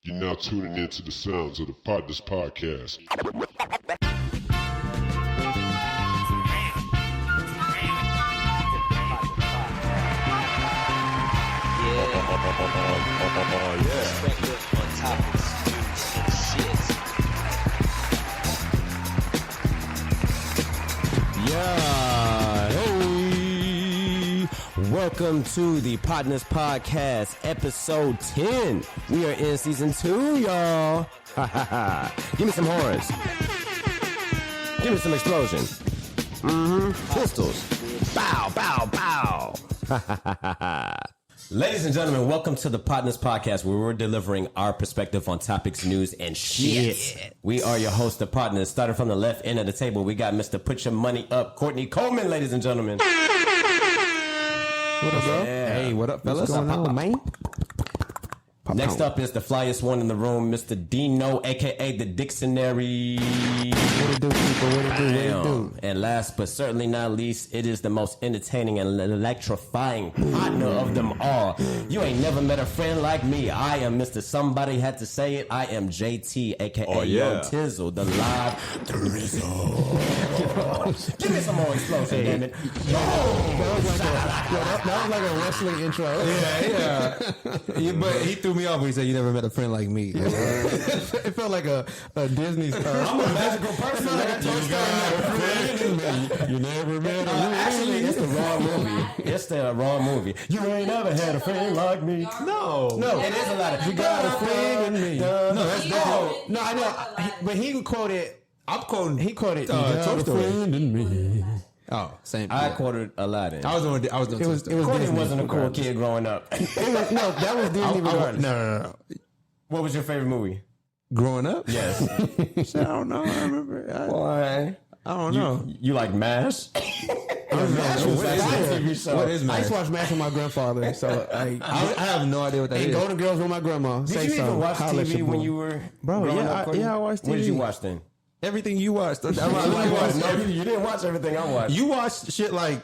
You're now tuning into the sounds of the Potnas podcast. Perspective on topics, news, and shit. Yeah, hey. Welcome to the Potnas podcast, episode 10. We are in season 2, y'all. Give me some horns. Give me some explosions. Pistols. Bow, bow, bow. Ladies and gentlemen, welcome to the Potnas podcast, where we're delivering our perspective on topics, news, and shit. We are your host, the Potnas. Starting from the left end of the table, we got Mr. Put Your Money Up, Courtney Coleman, ladies and gentlemen. What up, bro? Yeah. Hey, what up, fellas? What's going on, man? Next up is the flyest one in the room, Mr. Dino, a.k.a. the Dictionary. What it do, people? What it do? What it do? And last but certainly not least, it is the most entertaining and electrifying partner of them all. You ain't never met a friend like me. I am Mr. Somebody Had to Say It. I am JT, a.k.a. Young Tizzle, the live Drizzle. Give me some more explosion, damn it. That was like a wrestling intro. Yeah. But he threw me off when he said, "You never met a friend like me." It felt like a Disney star. I'm a magical person. Like a Toy Story. You never met a Actually, it's the wrong movie. It's the wrong movie. You ain't never had a friend like me. No, It is a lot of. You got a friend in me. No, that's different. No, I know. But he quoted. I'm quoting. He quoted Toy Story. Oh, same. I quoted Aladdin. I was doing. It was Courtney Disney wasn't a cool kid growing up. No, that was Disney. Regardless. No. What was your favorite movie? Growing up? Yes. I don't know. I remember. Why? I don't know. You like MASH? MASH was What is show. What is MASH? I used to watch MASH with my grandfather, so I have no idea what that is. Golden Girls with my grandma. Did you even watch TV when you were growing up? I watched TV. What did you watch then? Everything you watched. You didn't watch everything I watched. You watched shit like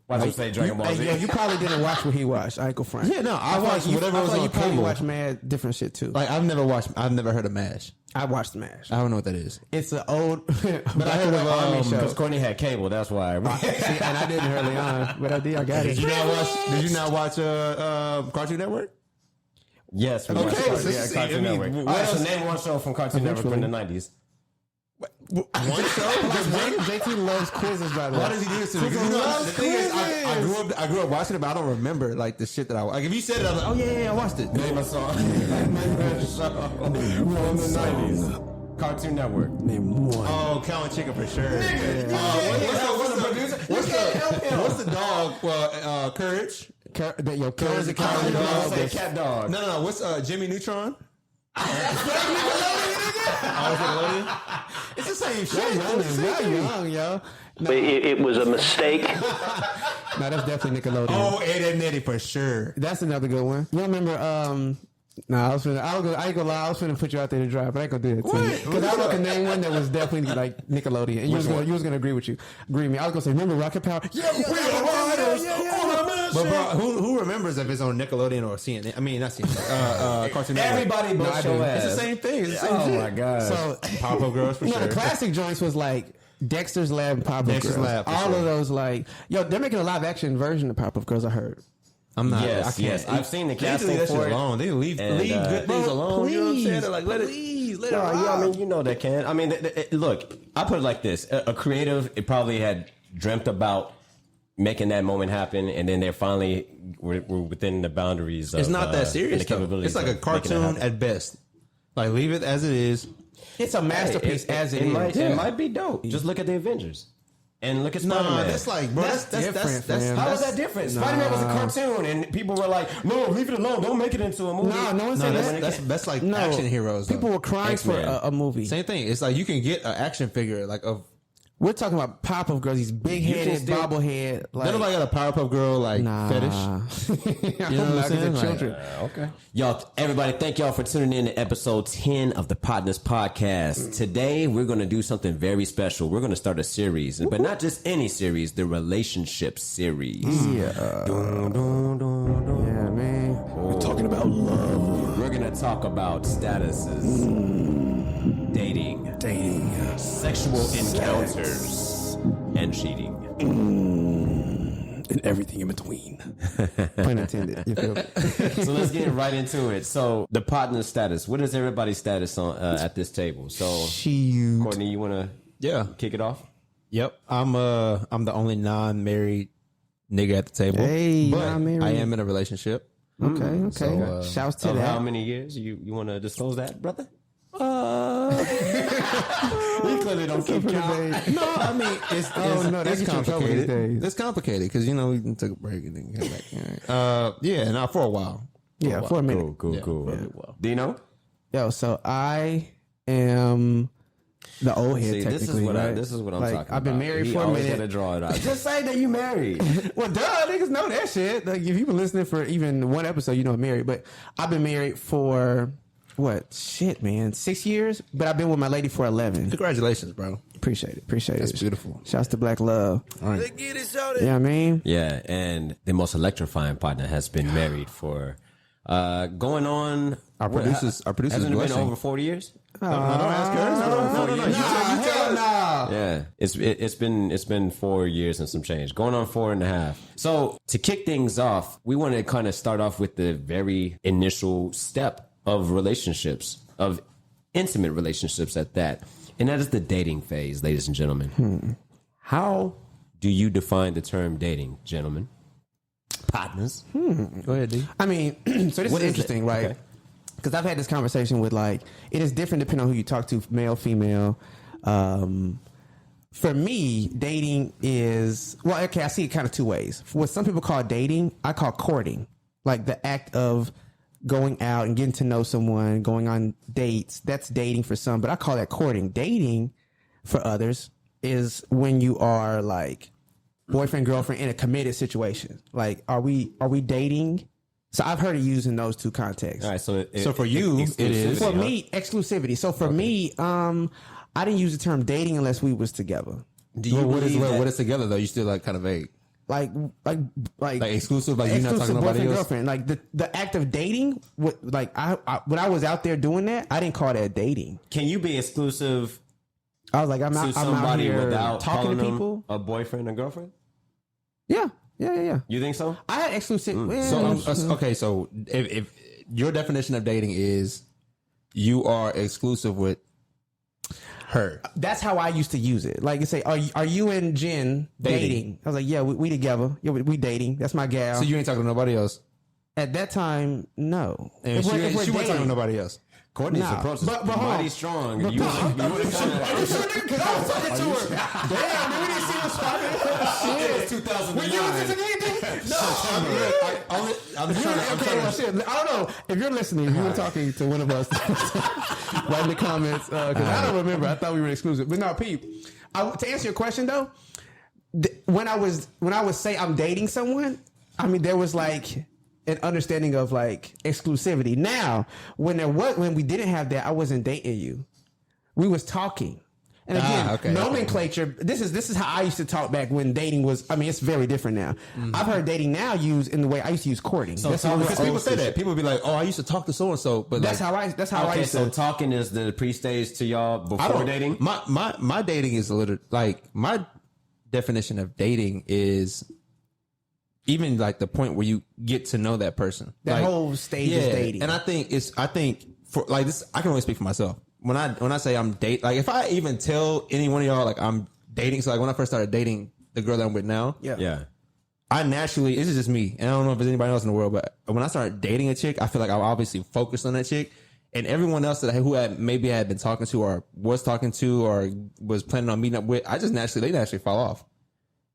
Watch him say Dragon Ball Z. Yeah, you probably didn't watch what he watched. I go Frank. Yeah, no, I watched whatever was on you probably watched mad different shit too. Like I've never heard of MASH. I watched MASH. I don't know what that is. It's an old, but I heard of Army show. Because Courtney had cable, that's why. See, and I didn't early on, but I did. I got it. Did you not watch Cartoon Network? Yes, we watched Cartoon Network. All right, so name one show from Cartoon Network from the 90s. One show? JT loves quizzes, by the way. Why does he do this to me? Because the thing is, I grew up watching it, but I don't remember like the shit that I like. If you said it, I was like, oh yeah, I watched it. Name a song. Name a show from the 90s. Cartoon Network. Name one. Oh, Cow and Chicken for sure. What's the dog? Well, Courage. Courage is a cowardly dog. Say cat dog. No. What's Jimmy Neutron? It's the same shit. Young, yo. No. It was a mistake. No, that's definitely Nickelodeon. Oh, Ed, Edd n Eddy for sure. That's another good one. You remember? I ain't gonna lie. I was finna put you out there to drive, but I ain't gonna do that to you. Because I was gonna name one that was definitely like Nickelodeon, and you was gonna agree with me. I was gonna say, remember Rocket Power? Yeah, we are riders on a mission. But bro, who remembers if it's on Nickelodeon or CNN? I mean, not CNN. Cartoon Network. Everybody but your ass. It's the same thing. It's the same shit. My god. So Powerpuff Girls for sure. The classic joints was like Dexter's Lab and Powerpuff Girls. All of those, like, they're making a live action version of Powerpuff Girls. I heard. I'm not. Yes. I've seen the casting for it. Alone. They leave good things alone. You know what I'm saying? They're like, let it rock. Yeah, I mean, you know they can. I mean, look, I put it like this: a creative, it probably had dreamt about making that moment happen, and then they're finally were within the boundaries. It's not that serious. It's like a cartoon at best. Like, leave it as it is. It's a masterpiece as it is. It might be dope. Just look at the Avengers. And look at Spider-Man. No, that's like, bro, that's different. How is that different? Spider-Man was a cartoon, and people were like, "No, leave it alone. Don't make it into a movie." No one said that. That's like action heroes. People were crying for a movie. Same thing. It's like you can get an action figure like of. We're talking about Powerpuff Girls, these big-headed bobblehead. Like, nobody got a Powerpuff Girl fetish. You know what I'm saying? Children. Okay. Y'all, everybody, thank y'all for tuning in to episode 10 of the Potnas podcast. Today, we're going to do something very special. We're going to start a series, but not just any series, the relationship series. Yeah. Yeah, man. We're talking about love. We're gonna talk about statuses, dating, sexual encounters, and cheating. And everything in between. Pun intended. You feel me? So let's get right into it. So the partner status. What is everybody's status on at this table? So Courtney, you want to kick it off? Yep. I'm the only non-married nigga at the table. Hey, but non-married. I am in a relationship. Okay. So, Shouts to Of that. how many years? You want to disclose that, brother? You clearly don't keep count. No, I mean it's that's complicated these days. It's complicated because we took a break and then came back. Not for a while. For a minute. Cool. Yeah. Dino? Yo, so I am the old head. See, technically, this is what I'm talking about. I've been married for a always minute. gotta draw it out. Just say that you married. Well, duh, niggas know that shit. Like, if you've been listening for even one episode, you know I'm married. But I've been married for 6 years? But I've been with my lady for 11. Congratulations, bro. Appreciate it. That's beautiful. Shouts to Black Love. All right. You know what I mean? Yeah, and the most electrifying partner has been married for going on. Our producer's hasn't it been blessing. over 40 years? No, don't ask her. No. You tell us. Yeah, it's been 4 years and some change, going on 4.5. So to kick things off, we want to kind of start off with the very initial step of relationships, of intimate relationships at that, and that is the dating phase, ladies and gentlemen. How do you define the term dating, gentlemen? Partners. Go ahead, D. I mean, so this is interesting, right? Okay. Because I've had this conversation with it is different depending on who you talk to, male, female. For me, dating is, I see it kind of two ways. What some people call dating, I call courting. Like the act of going out and getting to know someone, going on dates. That's dating for some, but I call that courting. Dating for others is when you are like boyfriend, girlfriend in a committed situation. Like, are we dating? So I've heard it used in those two contexts. All right, So for you, it is. For me, exclusivity. So for me, I didn't use the term dating unless we was together. Do you What believe that? is together though? You still like kind of vague. Like Exclusive, like you're not talking to nobody boyfriend, else. girlfriend. Like the act of dating. When I was out there doing that, I didn't call that dating. Can you be exclusive I was like, I'm to out somebody here without talking calling to them people. a boyfriend or girlfriend? Yeah. You think so? I had exclusive. So if your definition of dating is you are exclusive with her, that's how I used to use it. Like, you say, are you and Jen dating? I was like, yeah, we together. Yeah, we dating. That's my gal. so you ain't talking to nobody else, At that time, no. and If she we're wasn't talking to dating- nobody else. Courtney's Nah, approach is but hold on. mighty strong. But You no, would've Are you sure, nigga? Because I was talking to her. Damn, man, we didn't see this fucking shit. It's 2009. When you listen to anything? No. I'm trying to. Shit. I don't know. If you're listening, you were talking to one of us. Write in the comments. Because I don't remember. I thought we were exclusive. But no, Pete. To answer your question, though, when I would say I'm dating someone, I mean, there was like an understanding of like exclusivity. Now, when we didn't have that, I wasn't dating you. We was talking. And again, nomenclature. This is how I used to talk back when dating was. I mean, it's very different now. Mm-hmm. I've heard dating now used in the way I used to use courting. So Because people say that. People be like, "Oh, I used to talk to so and so," but that's how I used to. So talking is the pre-stage to y'all before dating. My dating is a little like my definition of dating is even like the point where you get to know that person. That like, whole stage is dating. And I think for like this, I can only speak for myself. When I say I'm like if I even tell any one of y'all like I'm dating, so like when I first started dating the girl that I'm with now, Yeah. I naturally, this is just me, and I don't know if there's anybody else in the world, but when I started dating a chick, I feel like I'm obviously focused on that chick, and everyone else who had been talking to or was talking to or was planning on meeting up with, they naturally fall off.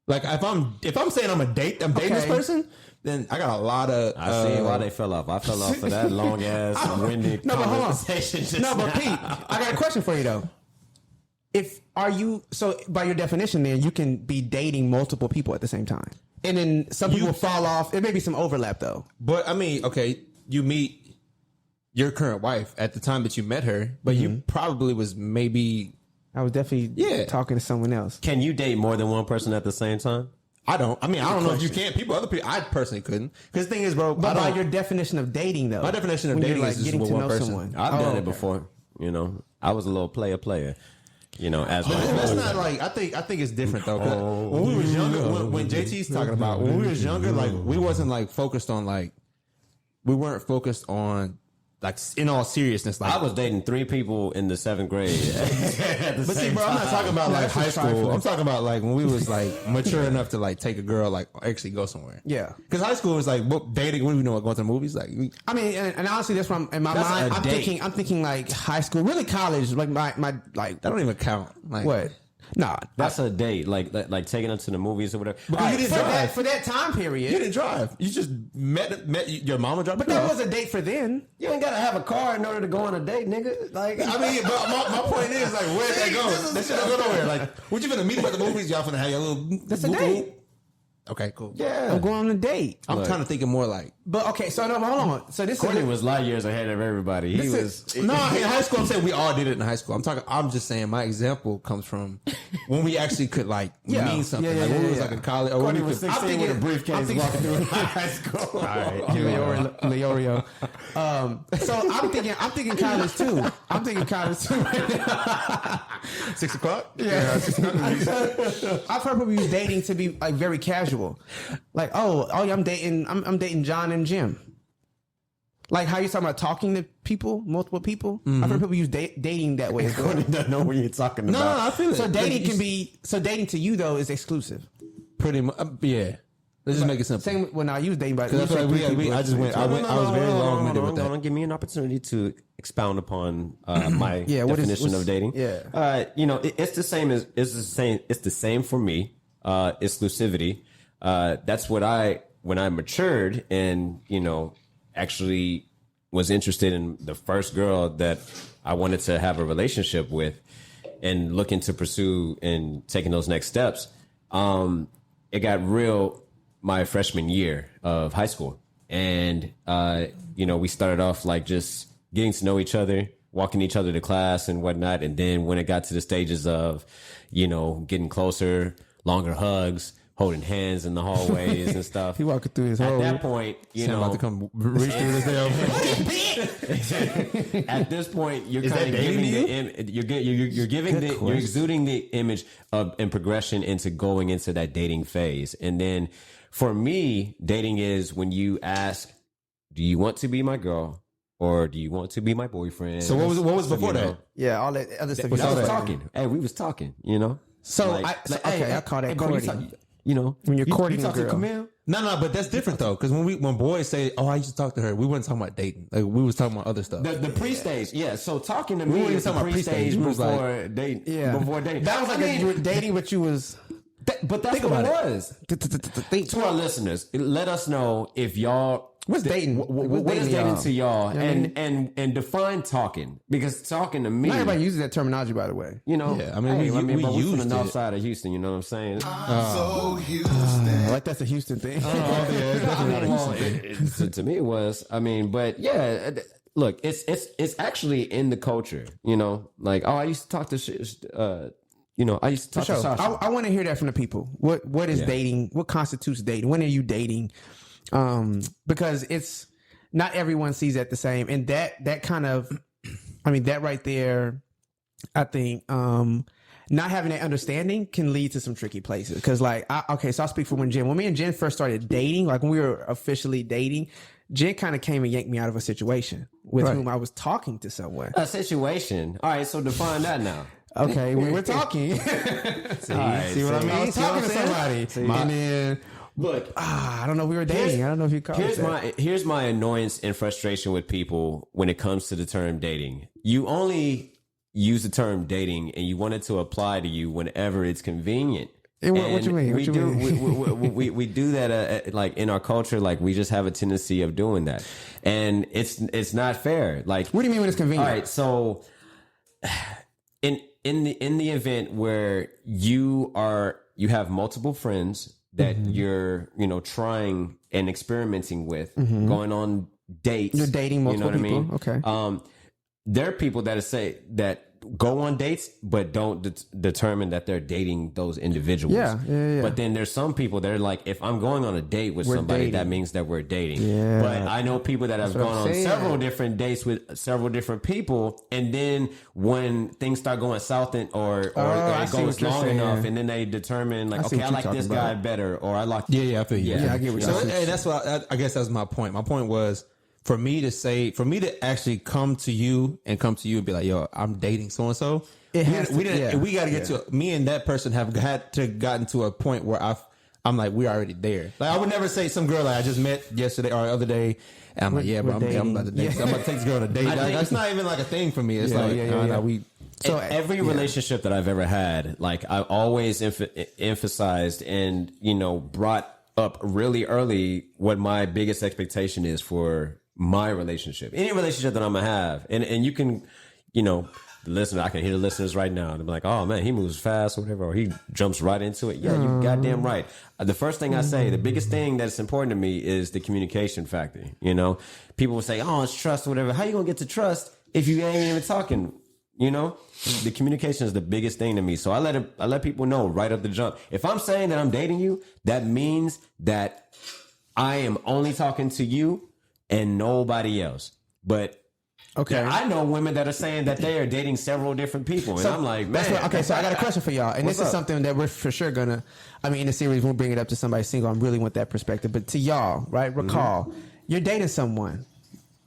Like if I'm saying I'm dating this person, then I got a lot of. I see why they fell off. I fell off for that long ass windy conversation. But Pete, I got a question for you though. So by your definition, then you can be dating multiple people at the same time, and then some people fall off. There may be some overlap though. But I mean, okay, you meet your current wife at the time that you met her, but you probably was maybe. I was definitely talking to someone else. Can you date more than one person at the same time? I don't. I mean, I don't know if you can. Other people, I personally couldn't. Because the thing is, bro, But by your definition of dating, though, my definition of when you're, dating like, is just getting with to one know person. someone. I've done it before. You know, I was a little player. You know, as That's not like I think it's different though. 'Cause when we was younger, when JT's talking about when we was younger, like we wasn't like focused on like we weren't focused on like in all seriousness. Like I was dating 3 people in the 7th grade. but see, bro, I'm not talking about like high school. I'm talking about like when we was like mature enough to like take a girl like actually go somewhere. Yeah. Because high school was like dating. What do we know? Going to the movies? Like I mean, and honestly, that's what in my That's mind. a I'm date. thinking like high school, really college. Like my like that don't even count. Like what? Nah, That's a date, like taking them to the movies or whatever. Because you didn't drive. for that time period. You didn't drive. You just met your mama dropped But you that off. was a date for then. You ain't gotta have a car in order to go on a date, nigga. Like, I mean, but my point is, like, where'd that go? That shit don't go nowhere. Like, what you finna meet up at the movies? Y'all finna have your little... That's a date. Okay, cool. yeah. I'm going on a date. I'm kind of thinking more like... But okay, so no, hold on. So this Courtney is was light years ahead of everybody. He was... No, in high school, I'm saying we all did it in high school. I'm just saying my example comes from when we actually could, like, mean something. Yeah, like, when we was, yeah. like, in college. Or Courtney when we was could, 16 with a briefcase walking through high school. all right. Leorio. So I'm thinking college too. I'm thinking college too right now. 6 o'clock? Yeah. I've heard people use dating to be like very casual. Like, oh yeah, I'm dating John and Jim. Like how you talking about talking to people, multiple people. I've heard people use dating that way as well. Courtney doesn't know what you're talking No, about. I feel it. So dating to you though is exclusive. Pretty much. Yeah. Let's just make it simple. Same when I use dating, but Because I feel like I was very long-winded with that. Give me an opportunity to expound upon my definition of dating. Yeah. You know, it's the same for me. Exclusivity. That's what when I matured and, you know, actually was interested in the first girl that I wanted to have a relationship with and looking to pursue and taking those next steps. It got real my freshman year of high school. And, you know, we started off like just getting to know each other, walking each other to class and whatnot. And then when it got to the stages of, you know, getting closer, longer hugs, holding hands in the hallways and stuff. He walking through his At whole. that point, you I'm know, about to come reach through this damn. at this point, you're Is kind that of dating giving you're exuding the image of and progression into going into that dating phase. And then for me, dating is when you ask, do you want to be my girl or do you want to be my boyfriend? So what was before that? Yeah, all that other stuff. We you was said. talking. Hey, we was talking, you know? So, Like, okay, I call that bro, courting. you know, When you're courting you a talk to girl. Camille? No, but that's different though. Because when boys say, "Oh, I used to talk to her," we weren't talking about dating. Like we was talking about other stuff. The pre-stage, yeah. So talking to We me weren't is the talking about pre-stage pre-stage. We was before dating. Yeah, Before dating. That was like you were dating, but you was. But that's Think what it about was. Think To our listeners, let us know if y'all. What's dating? What is dating to y'all? You know what I mean? And define talking, because talking to me, Not everybody uses that terminology, by the way. you know. Yeah, I mean, we but we're from the used north it. side of Houston. You know what I'm saying? Like that's a Houston thing. To me, it was. I mean, but yeah. Look, it's actually in the culture. You know, like I used to talk to. You know, I used to talk to So Sasha. I want to hear that from the people. What is dating? What constitutes dating? When are you dating? Because it's not everyone sees that the same, and that kind of, I mean, that right there, I think, not having that understanding can lead to some tricky places. Because so I'll speak for when me and Jen first started dating, like when we were officially dating, Jen kind of came and yanked me out of a situation with whom I was talking to someone. A situation. All right, so define that now. Okay, we were talking. See what I mean? I was talking to somebody, and then Look, I don't know. We were dating. I don't know if you call it that. Here's my annoyance and frustration with people when it comes to the term dating. You only use the term dating, and you want it to apply to you whenever it's convenient. And what you mean? We do that like in our culture. Like we just have a tendency of doing that, and it's not fair. Like, What do you mean when it's convenient? all right, so in the event where you have multiple friends that you're trying and experimenting with, going on dates. You're dating multiple you know what people. I mean? Okay. There are people that say that go on dates, but don't determine that they're dating those individuals. Yeah. But then there's some people that are like, if I'm going on a date with somebody, dating. that means that we're dating. Yeah. But I know people that have what gone I'm on saying. several different dates with several different people, and then when things start going south or I it see goes what you're long saying. enough, and then they determine like, I see okay, what I you're like this talking guy about. better, or I like Yeah, I feel you. Yeah, I get what So, you're saying. and that's what I guess that's my point. My point was for me to actually come to you and be like, yo, I'm dating so and so. We got to get to me and that person have gotten to a point where I'm like, we're already there. Like I would never say some girl like I just met yesterday or the other day. And I'm like, yeah, bro, I'm about to date. I'm about to take this girl on a date. That's not even like a thing for me. It's So every relationship that I've ever had, like I always emphasized and, brought up really early what my biggest expectation is for my relationship. Any relationship that I'm going to have. And you can, the listener, I can hear the listeners right now and I'm like, oh man, he moves fast or whatever, or he jumps right into it. Yeah, you're goddamn right. The first thing I say, the biggest thing that's important to me is the communication factor. People will say, oh, it's trust or whatever. How you going to get to trust if you ain't even talking? The communication is the biggest thing to me. So I let people know right up the jump. If I'm saying that I'm dating you, that means that I am only talking to you and nobody else. But okay, I know women that are saying that they are dating several different people, and I'm like, man. So I got a question for y'all, and this is something that we're for sure gonna. I mean, in the series, we'll bring it up to somebody single. I really want that perspective. But to y'all, right? Recall, you're dating someone.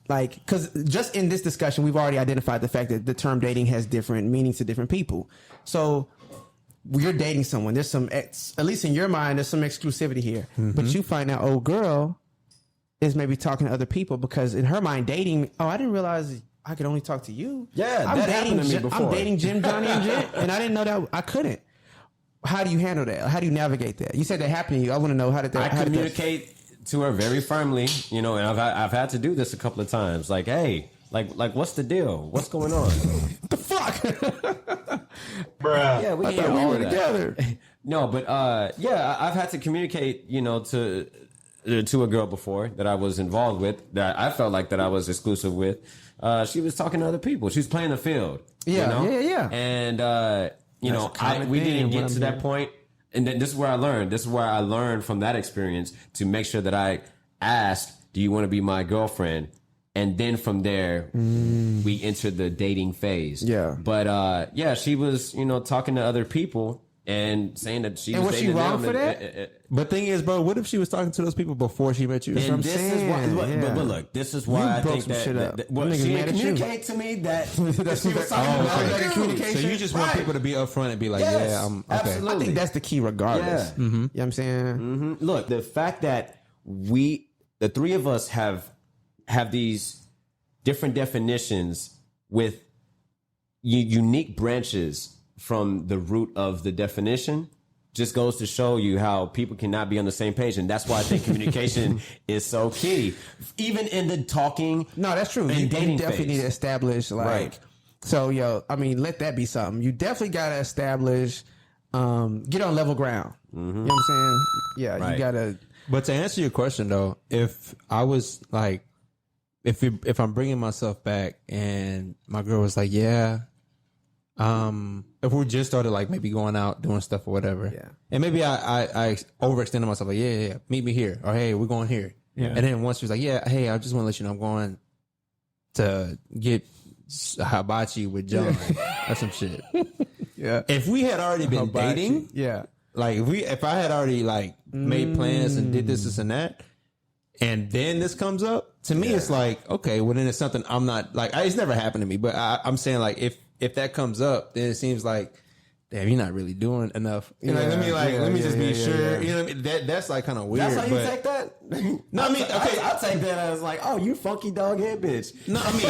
Like, because just in this discussion, we've already identified the fact that the term dating has different meanings to different people. So you're dating someone. There's some, at least in your mind, there's some exclusivity here. But you find out, old girl is maybe talking to other people because in her mind, dating, I didn't realize I could only talk to you. Yeah, that happened to me before. I'm dating Jim, Johnny, and Jen, and I didn't know that I couldn't. How do you handle that? How do you navigate that? You said that happened to you. I want to know how did that. I communicate to her very firmly, and I've had to do this a couple of times. Like, hey, like what's the deal? What's going on? The fuck, bruh? Yeah, we were together. No, but I've had to communicate, to a girl before that I was involved with that I felt like that I was exclusive with. She was talking to other people. She was playing the field. Yeah. And we didn't get to that point. And then this is where I learned. This is where I learned from that experience to make sure that I asked, "Do you want to be my girlfriend?" And then from there, we entered the dating phase. Yeah. But she was, talking to other people and saying that she was she wrong for that? But thing is, bro, what if she was talking to those people before she met you? And this is why. But look, this is why I think that she didn't communicate to me that she was talking about communication. So you just want people to be upfront and be like, yes, yeah, I'm okay. Absolutely. I think that's the key, regardless. Yeah. You know what I'm saying? Look, the fact that the three of us have these different definitions with unique branches from the root of the definition just goes to show you how people cannot be on the same page. And that's why I think communication is so key. Even in the talking. No, that's true. You definitely need to establish, right. So, let that be something. You definitely got to establish, get on level ground. You know what I'm saying? Yeah, right. You got to. But to answer your question, though, if I was like, if I'm bringing myself back and my girl was like, yeah, if we just started like maybe going out doing stuff or whatever, and maybe I overextended myself like, yeah, meet me here, or hey, we're going here, and then once she was like, yeah, hey, I just want to let you know I'm going to get hibachi with John or some shit. Yeah, if we had already been dating, like if I had already like made plans and did this and that, and then this comes up to me, it's like, okay, well then it's something I'm not like. It's never happened to me, but I'm saying like if that comes up, then it seems like, damn, you're not really doing enough. Let me just be sure. You know what I mean? That's like kind of weird. That's how you take that? No, I mean, okay, I'll take that as like, oh, you funky dog head bitch. No, I mean,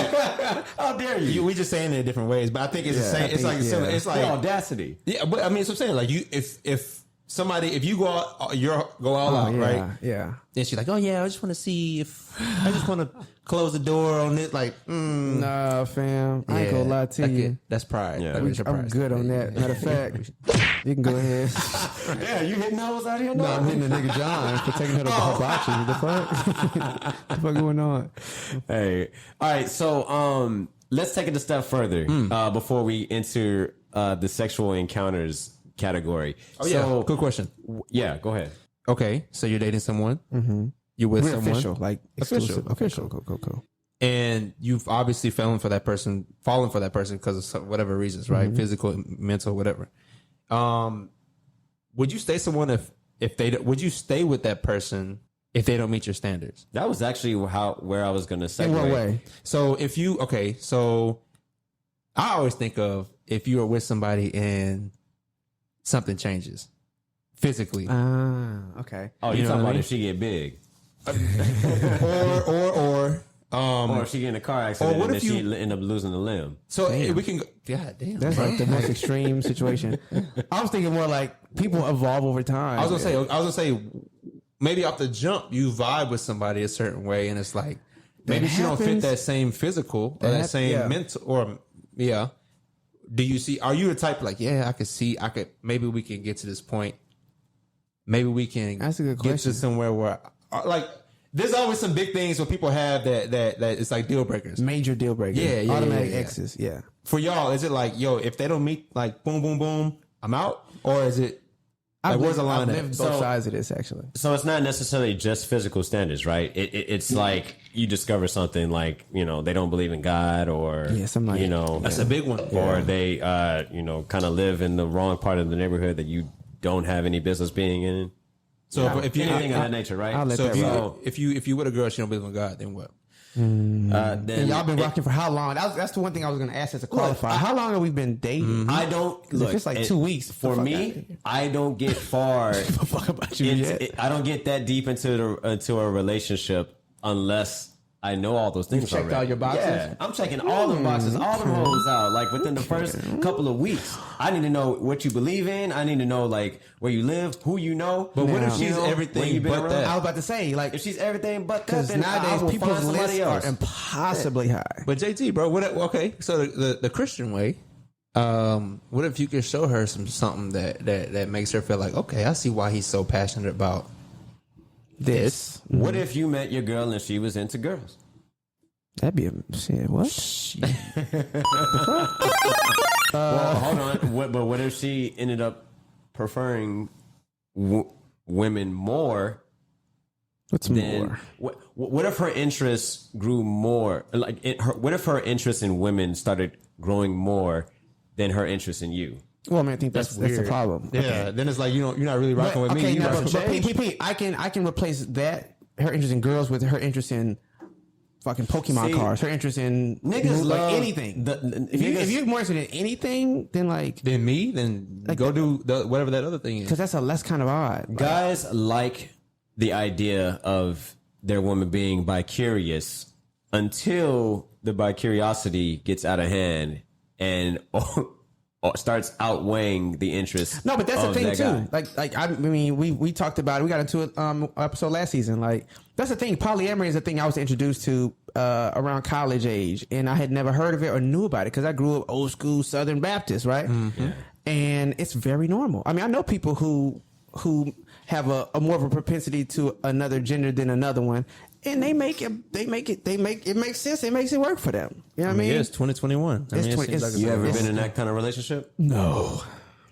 how dare you? We just saying it in different ways, but I think it's the same. It's like similar. It's like the audacity. Yeah, but I mean, so I'm saying like if you go all out, right? Yeah. Then she's like, oh yeah, I just want to see if I just want to close the door on it. Like, nah, fam, I ain't gonna lie to you. That's pride. Yeah. I'm good on that. Matter of fact, you can go ahead. Yeah, you hitting hoes out here? No, I'm hitting the nigga John for taking her to hibachi. The fuck? What the fuck going on? Hey, all right. So, let's take it a step further before we enter the sexual encounters category. Oh yeah, good question. Yeah, go ahead. Okay, so you're dating someone. Mm-hmm. You're with We're someone. official, like exclusive. Official. Cool. And you've obviously fallen for that person because of whatever reasons, right? Physical, mental, whatever. Would you stay would you stay with that person if they don't meet your standards? That was actually where I was going to segue. In what way? So so I always think of if you are with somebody and something changes physically. Okay. Oh, you're talking about if she get big. or Or if she get in a car accident what and if then you- she end up losing a limb. so we can go, God damn. That's like the most extreme situation. I was thinking more like people evolve over time. I was gonna say maybe off the jump you vibe with somebody a certain way and it's like maybe she don't fit happens. that same physical or that same yeah. mental or do you see, are you the type like, maybe we can get to this point, maybe we can That's a good get question. to somewhere where like there's always some big things when people have that it's like deal breakers. Major deal breaker. Yeah, Automatic yeah. exes. Yeah. For y'all, is it like, yo, if they don't meet, like boom boom boom, I'm out? Or is it like where's the line I've at? lived both sides of this actually. So it's not necessarily just physical standards, right? It's like you discover something like, they don't believe in God or, somebody. That's a big one. or they, kind of live in the wrong part of the neighborhood that you don't have any business being in. So if you Anything of that nature, right? I'll let so that roll. if you with a girl she don't believe in God, then what? And Then y'all been rocking for how long? That's the one thing I was going to ask as a qualifier. How long have we been dating? I don't look. If it's like 2 weeks, For me, I don't get far. Fuck about you yet. I don't get that deep into a relationship unless I know all those things. You've checked already. all your boxes? Yeah, I'm checking all the boxes, all the holes out. Like within the first couple of weeks, I need to know what you believe in. I need to know like where you live, who you know. But what if Now, she's where everything you been but around? that? I was about to say, like, If she's everything but that, because then I nowadays will people's find somebody lists else. are impossibly high. But JT, bro, okay. So the Christian way, what if you could show her something that makes her feel like, okay, I see why he's so passionate about this. What if you met your girl and she was into girls? That'd be a shit. What? Well, hold on. But what if she ended up preferring women more? What's Then more? what if her interests grew more? What if her interest in women started growing more than her interest in you? Well, I mean, I think that's the problem. Yeah, then it's like you're not really rocking with me. Okay, You now, got but some change. P, I can replace that her interest in girls with her interest in fucking Pokemon See, cards. Her interest in niggas like love anything. if If you're more interested in anything, then like Then me, then go do whatever that other thing is. because that's kind of odd. guys like the idea of their woman being bi-curious until the bi-curiosity gets out of hand and starts outweighing the interest. No, but that's the of thing that too. guy. Like I mean, we talked about it. We got into it episode last season. Like that's the thing. Polyamory is the thing I was introduced to around college age, and I had never heard of it or knew about it because I grew up old school Southern Baptist, right? Mm-hmm. And it's very normal. I mean, I know people who have a more of a propensity to another gender than another one, and it makes sense. It makes it work for them. You know what I mean? Yeah, it's 2021. It's 20 it's- You ever it's- been in that kind of relationship? No.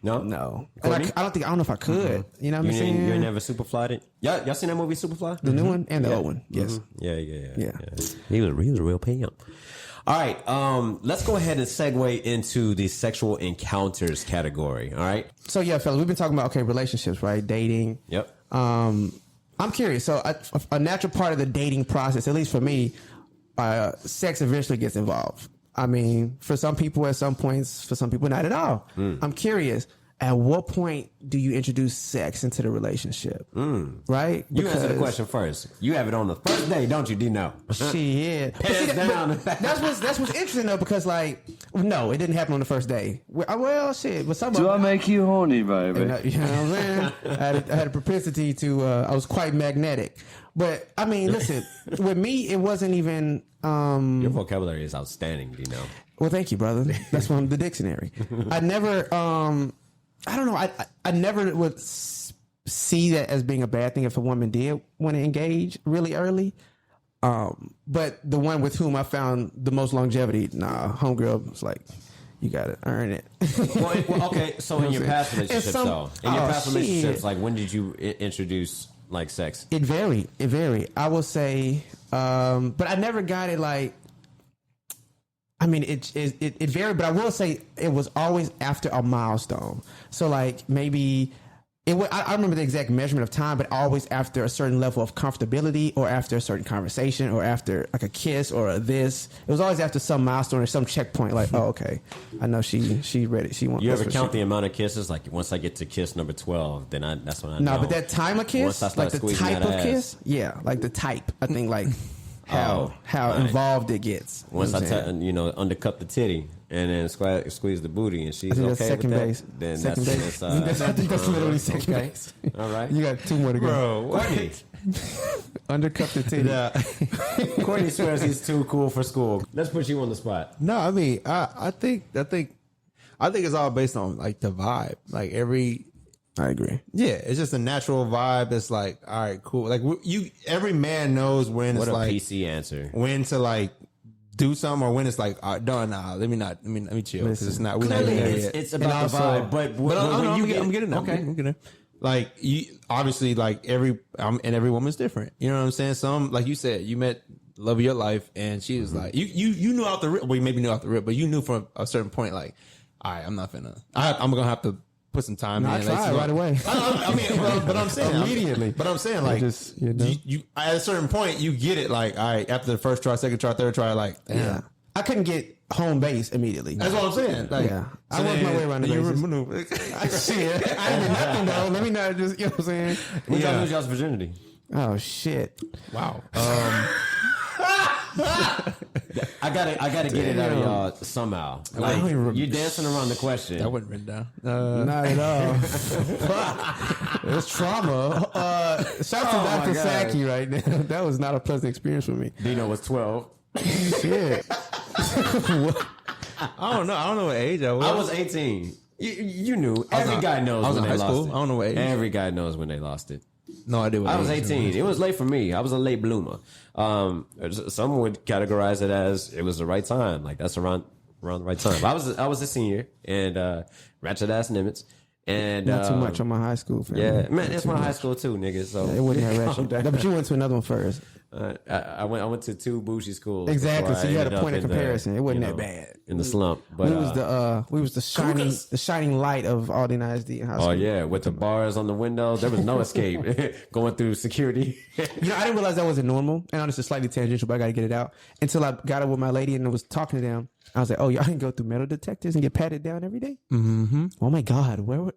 No? No. And Courtney? I don't know if I could. You know what I'm saying? You ain't never Superfly'd it? Y'all seen that movie Superfly? The new one and the old one. Yes. Yeah. Yeah. He was a real pimp. All right, let's go ahead and segue into the sexual encounters category. All right. So yeah, fellas, we've been talking about relationships, right? Dating. Yep. I'm curious. So a natural part of the dating process, at least for me, sex eventually gets involved. I mean, for some people at some points, for some people not at all. I'm curious. At what point do you introduce sex into the relationship? Right? You answer the question first. You have it on the first day, don't you, Dino? Shit. But Hands down. that's what's interesting though, because like, no, it didn't happen on the first day. Well, shit. But some. Do I make you horny, baby? You know what I'm saying? I had a propensity to. I was quite magnetic. But I mean, listen. With me, it wasn't even. Your vocabulary is outstanding, Dino. Well, thank you, brother. That's from the dictionary. I never. I don't know. I never would see that as being a bad thing if a woman did want to engage really early. But the one with whom I found the most longevity, homegirl was like, you gotta earn it. Well, okay. So in your past relationships, relationships, like when did you introduce like sex? It varied. I will say, but I never got it like. I mean, it varied, but I will say it was always after a milestone. So like maybe. I remember the exact measurement of time, but always after a certain level of comfortability or after a certain conversation or after like a kiss or a this. It was always after some milestone or some checkpoint like, oh, okay. I know she ready. She wants. You ever count the amount of kisses? Like once I get to kiss number 12, then that's when I know. No, but that time of kiss, like the type of kiss, yeah, like the type. I think like how involved it gets. Once undercut the titty. And then squeeze the booty, and she's okay second with that. base. Then second that's base. I think that's literally second base. All right, you got 2 more to go. Bro, what? Undercut the titty. Yeah. Courtney swears he's too cool for school. Let's put you on the spot. No, I mean, I think it's all based on like the vibe. Like I agree. Yeah, it's just a natural vibe. It's like, all right, cool. Like every man knows when What it's a like PC answer. when to like do something or when it's like, let me chill because it's not. We're not Clearly, there yet. it's about the vibe. But I'm getting there. Like you, obviously, like every woman's different. You know what I'm saying? Some, like you said, you met love of your life, and she was like, you knew out the rip. Well, you maybe knew out the rip, but you knew from a certain point, like, all right, I'm not finna. I'm gonna have to put some time in. I tried right away. I mean, but I'm saying immediately. But I'm saying like, you at a certain point, you get it. Like, all right, after the first try, second try, third try, like, damn. Yeah. I couldn't get home base immediately. That's what I'm saying. Like, yeah, I worked my way around the bases. Shit, I didn't do nothing though. Let me not just, you know what I'm saying? When y'all lose y'all's virginity? Oh shit! Wow. I gotta get it out of y'all somehow. Like you dancing around the question. That wasn't written down. Not at all. It's trauma. Shout out to Dr. Saki right now. That was not a pleasant experience for me. Dino was 12. Shit. I don't know what age I was. I was 18. You knew. Every guy knows when they lost it. I don't know what age. Every guy knows when they lost it. No idea what I was age 18. It was late for me. I was a late bloomer. Some would categorize it as it was the right time. Like that's around the right time. I was a senior and ratchet ass Nimitz. And not too much on my high school family. Yeah, man, it's my high school too, nigga. So it wouldn't have ratchet. But you went to another one first. I went to 2 bougie schools. Exactly. So you had a point of comparison. It wasn't that bad. In the slump. But we was the shining light of Aldine ISD in high school. Oh yeah, with the bars on the windows, there was no escape. Going through security. I didn't realize that wasn't normal. And honestly, slightly tangential, but I got to get it out. Until I got it with my lady and was talking to them. I was like, oh, y'all can go through metal detectors and get patted down every day? Mm-hmm. Oh my God, where were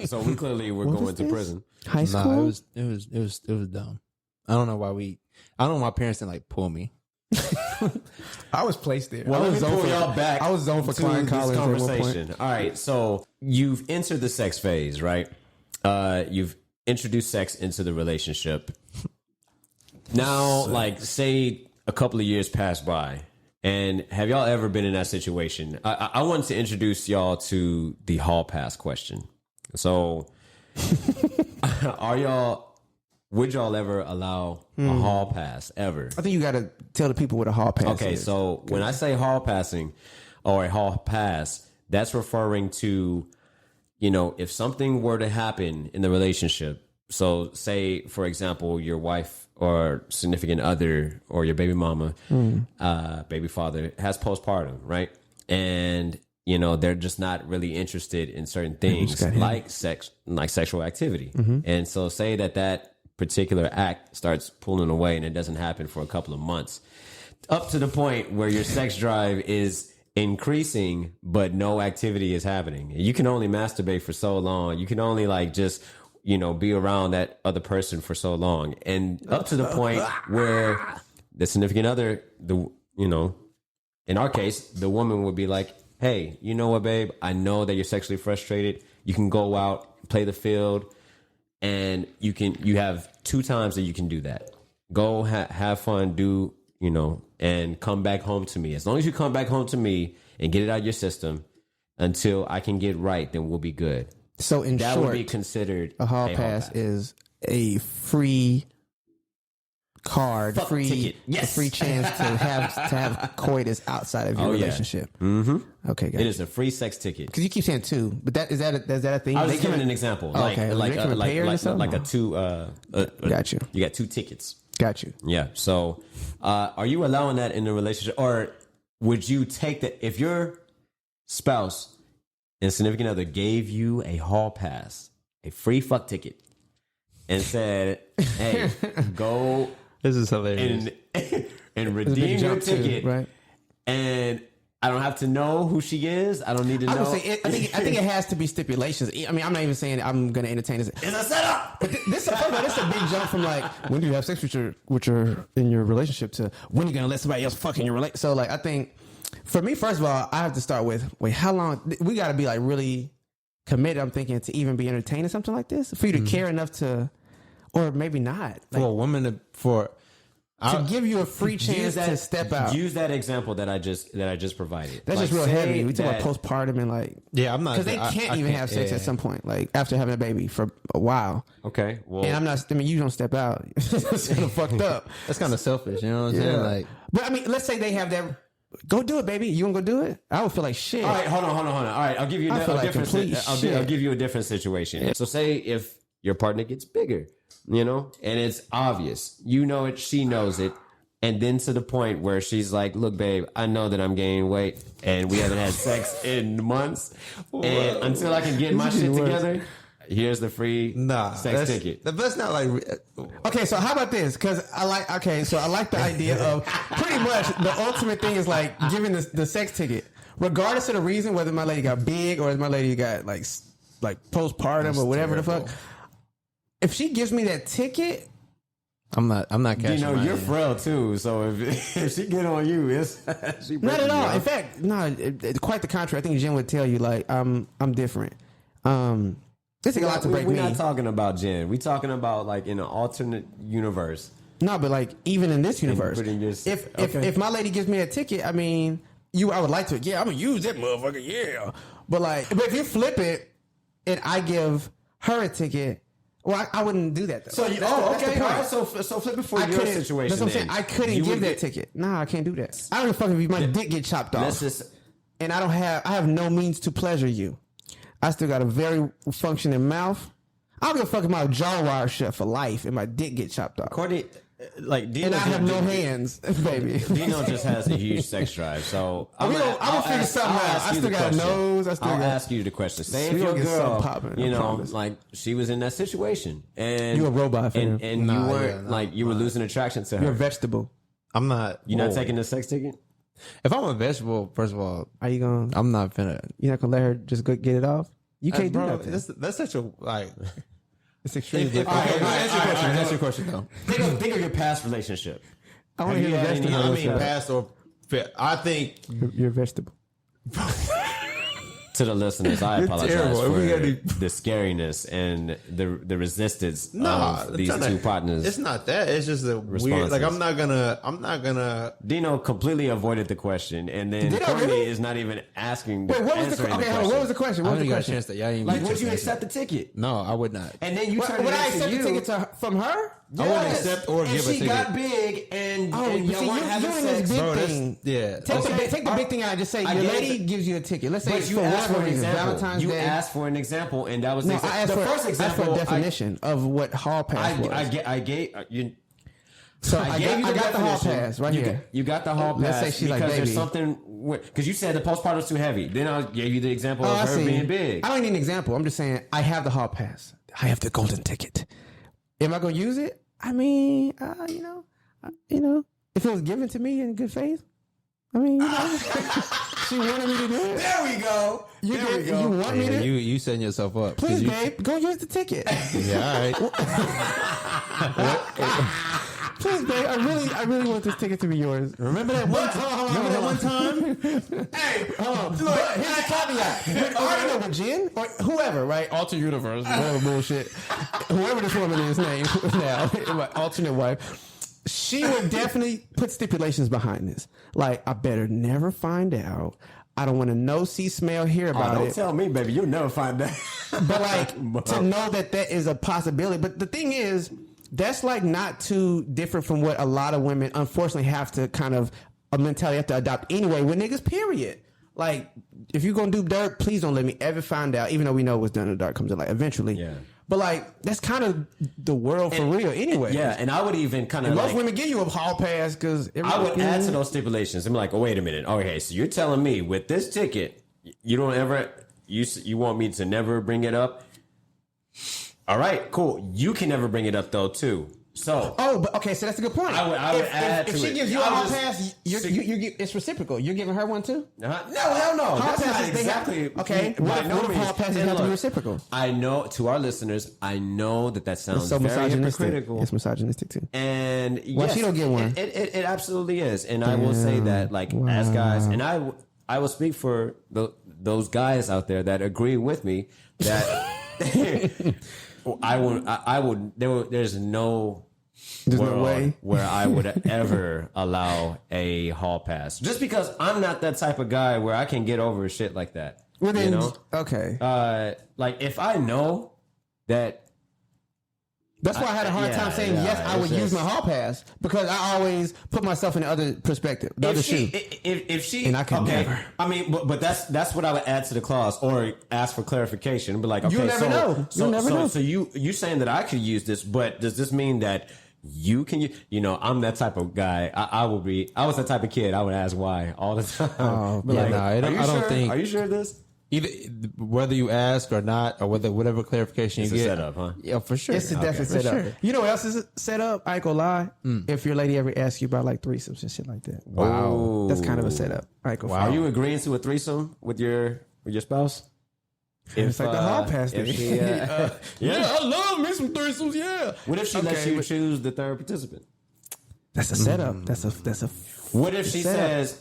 So we clearly were going to prison. High school? Nah, it was dumb. I don't know why my parents didn't like pull me. I was placed there. Well, let me pull y'all back. I was zoned for Klein Collins conversation. All right, so you've entered the sex phase, right? You've introduced sex into the relationship. Now, like, say a couple of years pass by, and have y'all ever been in that situation? I wanted to introduce y'all to the hall pass question. So, would y'all ever allow a hall pass ever? I think you got to tell the people what a hall pass is. Okay, so when I say hall passing or a hall pass, that's referring to, if something were to happen in the relationship. So say, for example, your wife or significant other or your baby mama, baby father has postpartum, right? And, they're just not really interested in certain things like sex, like sexual activity. Mm-hmm. And so say that particular act starts pulling away and it doesn't happen for a couple of months, up to the point where your sex drive is increasing, but no activity is happening. You can only masturbate for so long. You can only be around that other person for so long. And up to the point where the significant other, in our case, the woman would be like, hey, you know what, babe? I know that you're sexually frustrated. You can go out, play the field, and you have 2 times that you can do that. Go have fun, and come back home to me. As long as you come back home to me and get it out of your system until I can get right, then we'll be good. So in that short, would be considered a hall pass is a free card, Fuck free ticket. Yes. the free chance to have coitus outside of your relationship. Mm-hmm. Okay, guys. It is a free sex ticket. Because you keep saying two, but is that a thing? I was just giving an example. Like Like a two. Got you. You got two tickets. Got you. Yeah. So, are you allowing that in a relationship, or would you take that if your spouse and significant other gave you a hall pass, a free fuck ticket, and said, "Hey, go." This is hilarious. And redeem your ticket, right? And I don't have to know who she is. I don't need to know. I think it has to be stipulations. I mean, I'm not even saying I'm going to entertain this. It's a setup. But this is a big jump from like when do you have sex with your in your relationship to when you're going to let somebody else fuck in your relationship. So like I think for me, first of all, I have to start with how long we got to be like really committed. I'm thinking to even be entertaining something like this for you to care enough to. Or maybe not. For a woman to give you a free chance to step out. Use that example that I just provided. That's just real heavy. We talk about postpartum and like I'm not because they can't even have sex at some point, like after having a baby for a while. Okay, well, and I'm not. I mean, you don't step out. It's kind of fucked up. That's kind of selfish. You know what I'm saying? Like, but I mean, let's say they have that. Go do it, baby. You gonna go do it? I would feel like shit. All right, hold on. All right, I'll give you I'll give you a different situation. So say if your partner gets bigger. You know, and it's obvious. You know it. She knows it. And then to the point where she's like, look, babe, I know that I'm gaining weight and we haven't had sex in months. And until I can get my shit together, here's the free sex ticket. That's not like... Okay, so how about this? Because I like the idea of pretty much the ultimate thing is like giving the sex ticket. Regardless of the reason, whether my lady got big or my lady got like postpartum or whatever the fuck. If she gives me that ticket, I'm not catching. You know, you're frail too, so if she get on you, it's she not at all. In fact, no, quite the contrary. I think Jen would tell you like I'm different. This take a lot to break me. We're not talking about Jen. We're talking about like in an alternate universe. No, but like even in this universe, if my lady gives me a ticket, I mean, I would like to. Yeah, I'm gonna use that motherfucker. Yeah, but if you flip it and I give her a ticket. Well, I wouldn't do that though. So okay, all right. So flip it for your situation. That's what I'm saying. I couldn't give that ticket. Nah, I can't do that. I don't give a fuck if my dick get chopped off. And I have no means to pleasure you. I still got a very functioning mouth. I don't give a fuck if my jaw wire shut for life and my dick get chopped off. Courtney, like Dino, and I have no hands, baby. Dino just has a huge sex drive, so I'm gonna figure something out. I still got a nose. I'll ask you the question. Say if your girl, you know, like she was in that situation, and you a robot, and you weren't like you were losing attraction to her. You're a vegetable. I'm not. You're not taking the sex ticket. If I'm a vegetable, first of all, are you going? I'm not finna. You're not gonna let her just go get it off. You can't do that. That's such a like. It's extremely different. Answer your question though. Think of your past relationship. I want to hear the vegetable. I mean, past or I think you're a vegetable. To the listeners, I apologize for the scariness and the resistance of these two partners. It's not that. It's just a weird. Like I'm not gonna. Dino completely avoided the question, and then Courtney is not even asking. Wait, what was the question? What was the question? I got a chance that y'all like, would you accept the ticket? No, I would not. And then you turn would I accept the ticket from her? Yes. I wouldn't accept or give a ticket. She got big and y'all weren't having sex. Take the big thing out and just say your lady gives you a ticket. Let's say but you asked for an example. Valentine's Day. asked for an example, and that was the first example. Asked for a definition of what hall pass was. I gave you. So I got the hall pass right here. You got the hall pass. Let's say she's because like, baby. There's something because you said the postpartum's too heavy. Then I gave you the example of her being big. I don't need an example. I'm just saying I have the hall pass. I have the golden ticket. Am I going to use it? I mean, you know, if it was given to me in good faith, I mean, she wanted me to do it. There we go. You want me to? You setting yourself up. Please, babe, go use the ticket. Yeah, all right. Please, babe, I really want this ticket to be yours. Remember that one time? Hey, look, here's a caveat. Argue with Jen or whoever, right? Alter universe, whatever bullshit. Whoever this woman is named now, my alternate wife. She would definitely put stipulations behind this. Like, I better never find out. I don't want to know, see, smell, hear about Don't tell me, baby. You'll never find out. But like, to know that is a possibility. But the thing is, that's like not too different from what a lot of women unfortunately have to kind of a mentality have to adopt anyway with niggas, period. Like, if you're gonna do dirt, please don't let me ever find out, even though we know what's done in the dark comes in like eventually. Yeah. But like, that's kind of the world for real anyway. Yeah, and I would even kind of most women give you a hall pass because I would add to those stipulations. I'm like, oh, wait a minute. Okay, so you're telling me with this ticket, you don't ever, you want me to never bring it up? All right, cool. You can never bring it up though, too. So, but okay, so that's a good point. I would add if to she it. gives you a hall pass, it's reciprocal. You're giving her one too. No, hell no. Hall That's not passes, exactly okay. What if hall passes have to be reciprocal? I know, to our listeners, I know that sounds so very hypocritical. It's misogynistic too. And why she don't get one? It absolutely is. And I will say that, like, as guys, and I will speak for those guys out there that agree with me that there's no way where I would ever allow a hall pass, just because I'm not that type of guy where I can get over shit like that. Well, then, you know? Okay. Like, if I know that. That's why I had a hard time saying yes. I would use my hall pass because I always put myself in the other perspective, the other shoe. If she, and I can never. I mean, but that's what I would add to the clause or ask for clarification. But like, okay, you never know. You never know. So you saying that I could use this, but does this mean that you can? You know, I'm that type of guy. I was that type of kid. I would ask why all the time. Oh, but yeah, I don't think. Are you sure of this? Either whether you ask or not, or whatever clarification it's you get, set up, huh? Yeah, for sure. It's definitely set up. Sure. You know what else is set up? I ain't gonna lie. If your lady ever asks you about like threesomes and shit like that, wow, that's kind of a setup. I ain't gonna Are you agreeing to a threesome with your spouse? It's like the hall pass thing. Yeah, I love me some threesomes. Yeah. What if she lets you choose the third participant? That's a setup. That's a. What if she says,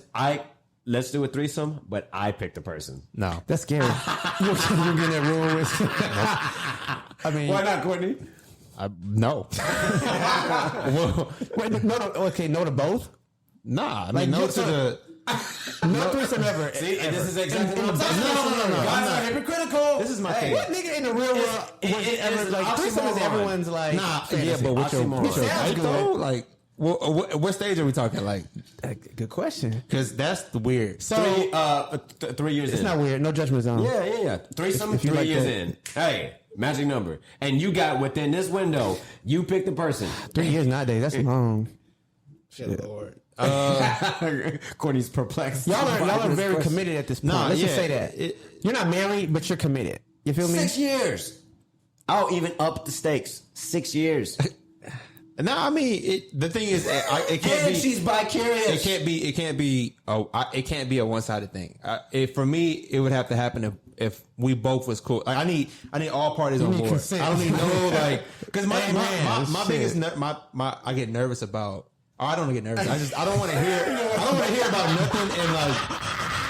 let's do a threesome, but I pick the person? No. That's scary. You're getting that room with. I mean, why not, Courtney? No. Wait, no. Okay, no to both. Nah, I mean, no to the. No threesome ever. See, and this is exactly what I'm saying. No. Guys are hypocritical. This is my thing. What nigga in the real world was ever like threesome is everyone's like. Nah, yeah, but with your wife though, like. What stage are we talking? Like, good question. Because that's weird. So 3 years in. It's not weird. No judgment zone. Yeah. Threesome, if you 3 like years that. in. Hey, magic number. And you got within this window, you pick the person. 3 years nowadays, that's long. Shit, Lord. Courtney's perplexed. Y'all are very committed at this point. Let's just say that. You're not married, but you're committed. You feel me? 6 years. I'll even up the stakes. 6 years. No, I mean the thing is, it can't and be. She's vicarious. It can't be. It can't be a one-sided thing. For me, it would have to happen if we both was cool. Like, I need all parties on board. Consent. I don't need no like because my biggest I get nervous about. I don't get nervous. I don't want to hear. I don't want to hear about nothing and like.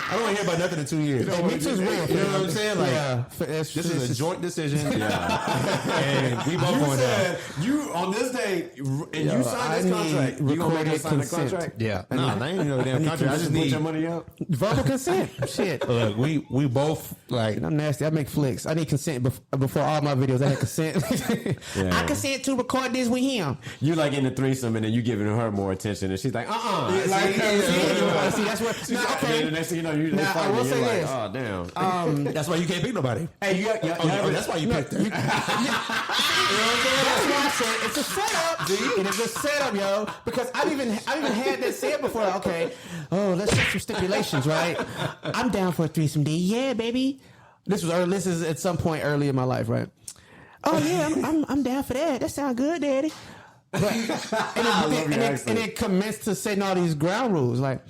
I don't want to hear about nothing in 2 years. Me too's real. You know what I'm saying? Like, yeah, this is a joint decision. Yeah, and we both going down. You on this day, and you signed this contract. You gonna make us sign the contract? Yeah, no, I ain't no damn contract. I just need your money up. Verbal consent. Shit. Look, we both like. And I'm nasty. I make flicks. I need consent before all my videos. I had consent. I consent to record this with him. You like in the threesome, and then you giving her more attention, and she's like, Like, see, that's what. Okay. The next thing you know, now, I will say this. Oh damn. That's why you can't pick nobody. Hey, that's why you picked her. You know what I'm saying? That's why I said it's a setup. And it's a setup, yo. Because I've even had that said before. Like, okay, let's set some stipulations, right? I'm down for a threesome D. Yeah, baby. This is at some point early in my life, right? Oh yeah, I'm down for that. That sounds good, Daddy. But, and it commenced to setting all these ground rules, like,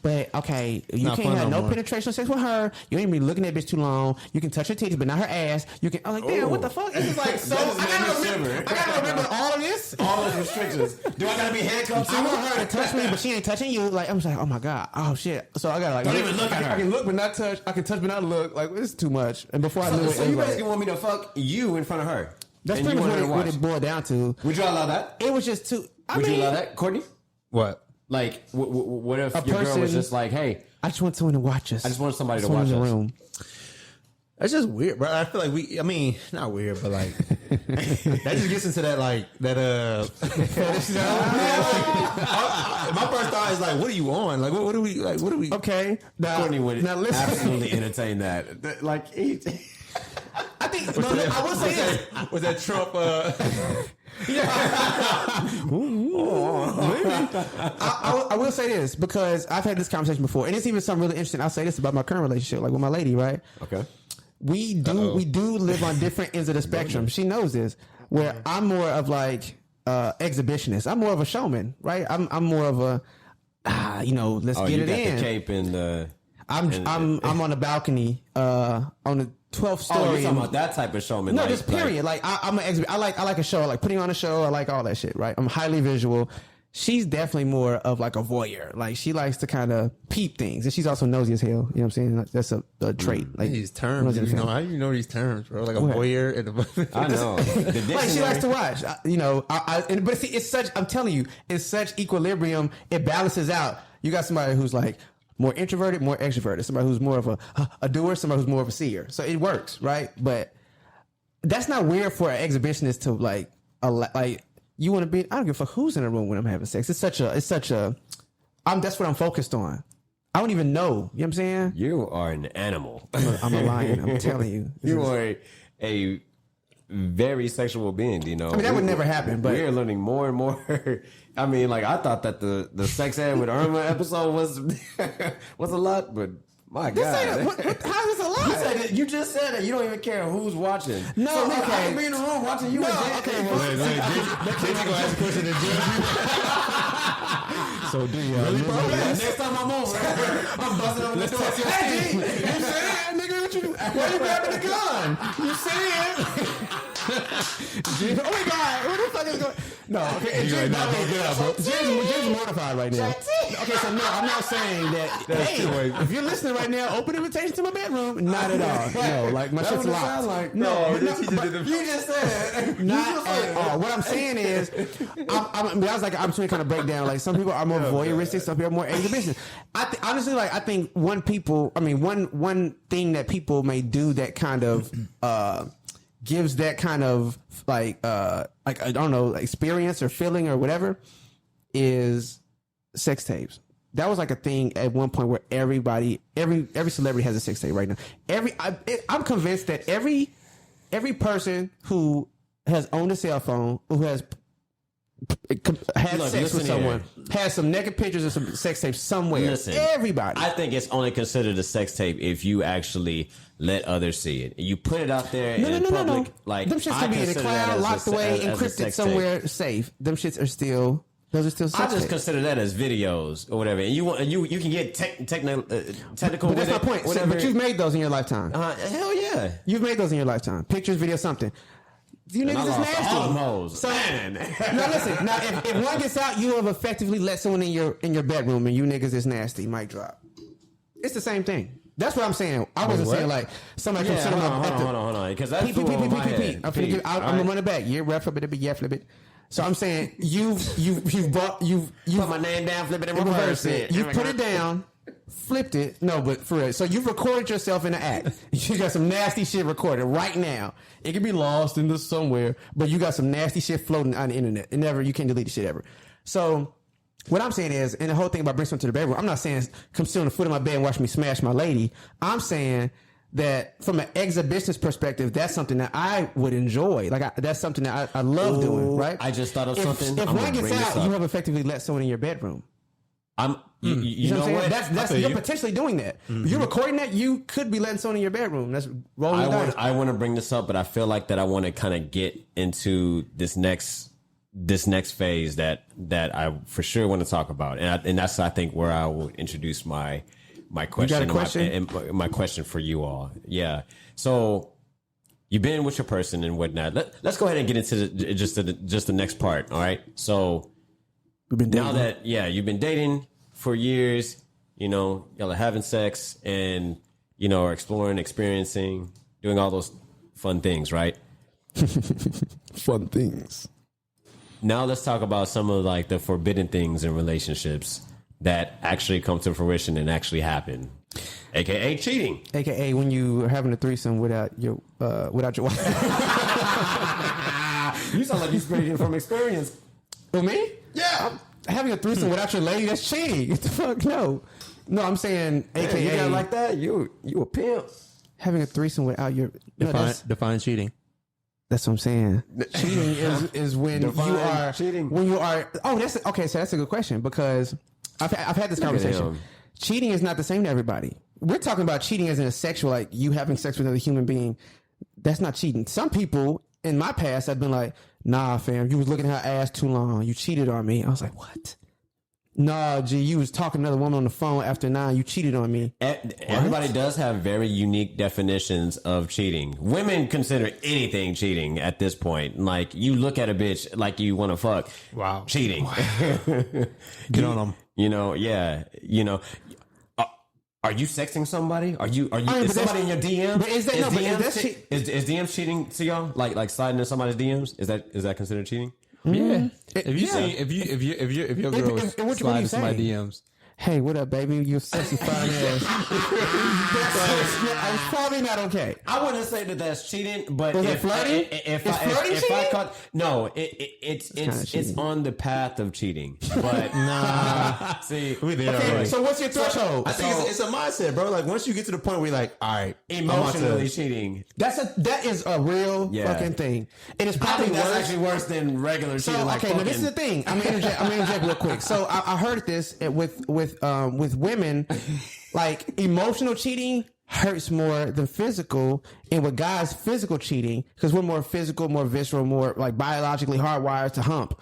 but okay, you can't have no penetration sex with her. You ain't be looking at bitch too long. You can touch her titties, but not her ass. You can. I'm like, damn, what the fuck? This is like so. I gotta remember all of this, all those restrictions. Do I gotta be handcuffed? I want her to touch me, but she ain't touching you. Like, I'm just like, oh my god, oh shit. So I gotta like, don't even look at her. I can look but not touch. I can touch but not look. Like, it's too much. And before I knew it, so you basically want me to fuck you in front of her? That's pretty much what it boiled down to. Would you allow that? It was just too. Would you allow that, Courtney? What? Like, what if your girl was just like, hey, I just want someone to watch us. I just want somebody to watch us. In the room. That's just weird, bro. I feel like I mean, not weird, but like that just gets into that my first thought is like, what are you on? Like, what are we? Okay, Courtney would now listen. absolutely entertain that. Like, I think I will say this. Was that Trump? I will say this because I've had this conversation before, and it's even something really interesting. I'll say this about my current relationship, like with my lady, right? okay. We do live on different ends of the spectrum. She knows this. Where I'm more of like exhibitionist. I'm more of a showman, right? I'm more of a let's get you it got in. the cape and the. I'm on a balcony on the 12th story. Oh, you're talking about that type of showman? No, just period. Like I'm an exhibit. I like a show. I like putting on a show. I like all that shit. Right? I'm highly visual. She's definitely more of like a voyeur. Like she likes to kind of peep things, and she's also nosy as hell. You know what I'm saying? Like, that's a trait. Like these terms, how do you know these terms, bro? Like a voyeur and I know. like she likes to watch. But see, it's such. I'm telling you, it's such equilibrium. It balances out. You got somebody who's like more introverted, more extroverted. Somebody who's more of a doer. Somebody who's more of a seer. So it works, right? But that's not weird for an exhibitionist to like. You want to be? I don't give a fuck who's in the room when I'm having sex. That's what I'm focused on. I don't even know. You know what I'm saying? You are an animal. I'm a lion. I'm telling you. You are a very sexual being, you know. I mean, that would never happen, but we're learning more and more. I mean, like I thought that the sex ed with Irma episode was a lot, but my God, how is this a lot? You just said it. You don't even care who's watching. No, so, okay. I can be in the room watching you. No, and okay. Then you gonna ask a question to judge So do you really, bro? Next time I'm over, I'm busting over the door. Hey, you saying, nigga? Why you grabbing the gun? You saying? Oh my God! What the fuck is going? No, okay. James mortified right now. Okay, so no, I'm not saying that. Hey, if you're listening right now, open invitation to my bedroom. Not at all. No, like my shit's locked. Like, no, you just said not at all. What I'm saying is, I was like, I'm trying to kind of break down. Like some people are more voyeuristic, some people are more exhibitionist. Honestly, like I think one thing that people may do that kind of gives that kind of like I don't know, experience or feeling or whatever is sex tapes. That was like a thing at one point where every celebrity has a sex tape right now. I'm convinced that every person who has owned a cell phone, who has had sex with someone, has some naked pictures of some sex tapes somewhere. Listen, everybody. I think it's only considered a sex tape if you actually let others see it. You put it out there in public. No. Like them shits can be in the cloud, locked away, encrypted somewhere safe. Them shits are still. Those are still sex I just tapes. consider that as videos or whatever. And you can get technical. But that's my point. Whatever. But you've made those in your lifetime. Hell yeah. You've made those in your lifetime. Pictures, video, something. You niggas is nasty. All them hoes. So, now listen. Now, if one gets out, you have effectively let someone in your bedroom, and you niggas is nasty. Mic drop. It's the same thing. That's what I'm saying. I wasn't saying like somebody can sit hold on. Because that's I'm gonna run it back. Yeah, ref flip it, yeah, flip it. So I'm saying you've put my name down, flip it, and reverse it. You put it down. Flipped it. No, but for real. So you've recorded yourself in the act. You got some nasty shit recorded right now. It can be lost into somewhere, but you got some nasty shit floating on the internet. You can't delete the shit ever. So what I'm saying is, and the whole thing about bring someone to the bedroom, I'm not saying come sit on the foot of my bed and watch me smash my lady. I'm saying that from an exhibitionist perspective, that's something that I would enjoy. Like that's something that I love doing, right? I just thought of something. If one gets out, you have effectively let someone in your bedroom. You know what? That's you're potentially doing that. Mm-hmm. You're recording that. You could be letting someone in your bedroom. That's rolling the dice. I want to bring this up, but I feel like that I want to kind of get into this next phase that I for sure want to talk about, and that's I think where I will introduce my question. You got a question? My question for you all. Yeah. So you've been with your person and whatnot. Let's go ahead and get into just the next part. All right. So we've been dating. Now that you've been dating for years, y'all are having sex and, are exploring, experiencing, doing all those fun things, right? Fun things. Now let's talk about some of like the forbidden things in relationships that actually come to fruition and actually happen. AKA cheating. AKA when you are having a threesome without your wife. You sound like you're speaking from experience. Who, me? Yeah. Having a threesome without your lady, that's cheating. What the fuck? No, I'm saying AKA. You got like that? You a pimp. Having a threesome without your Define cheating. That's what I'm saying. Cheating is when Define you are cheating. when you are. Oh, that's okay. So that's a good question because I've had this conversation. Cheating is not the same to everybody. We're talking about cheating as in a sexual, like you having sex with another human being. That's not cheating. Some people in my past have been like, "Nah, fam, you was looking at her ass too long. You cheated on me." I was like, "What?" Nah, G, you was talking to another woman on the phone after 9. You cheated on me. Everybody does have very unique definitions of cheating. Women consider anything cheating at this point. Like, you look at a bitch like you want to fuck. Wow. Cheating. Wow. Get on them. Yeah. Are you sexting somebody? Is somebody in your DM? But is DMs cheating to y'all? Like sliding in somebody's DMs? Is that considered cheating? Yeah. If your girl was sliding into my DMs. Hey, what up, baby? You sexy fine ass. It's probably not okay. I wouldn't say that that's cheating, but it's on the path of cheating. But nah, see, we there. Okay, already. so what's your threshold? I think it's a mindset, bro. Like once you get to the point where you're like, all right, emotionally cheating. That is a real fucking thing. It is probably that's actually worse than regular cheating. So okay, now this is the thing. I'm gonna interject real quick. So I heard this with women, like emotional cheating hurts more than physical, and with guys, physical cheating, because we're more physical, more visceral, more like biologically hardwired to hump.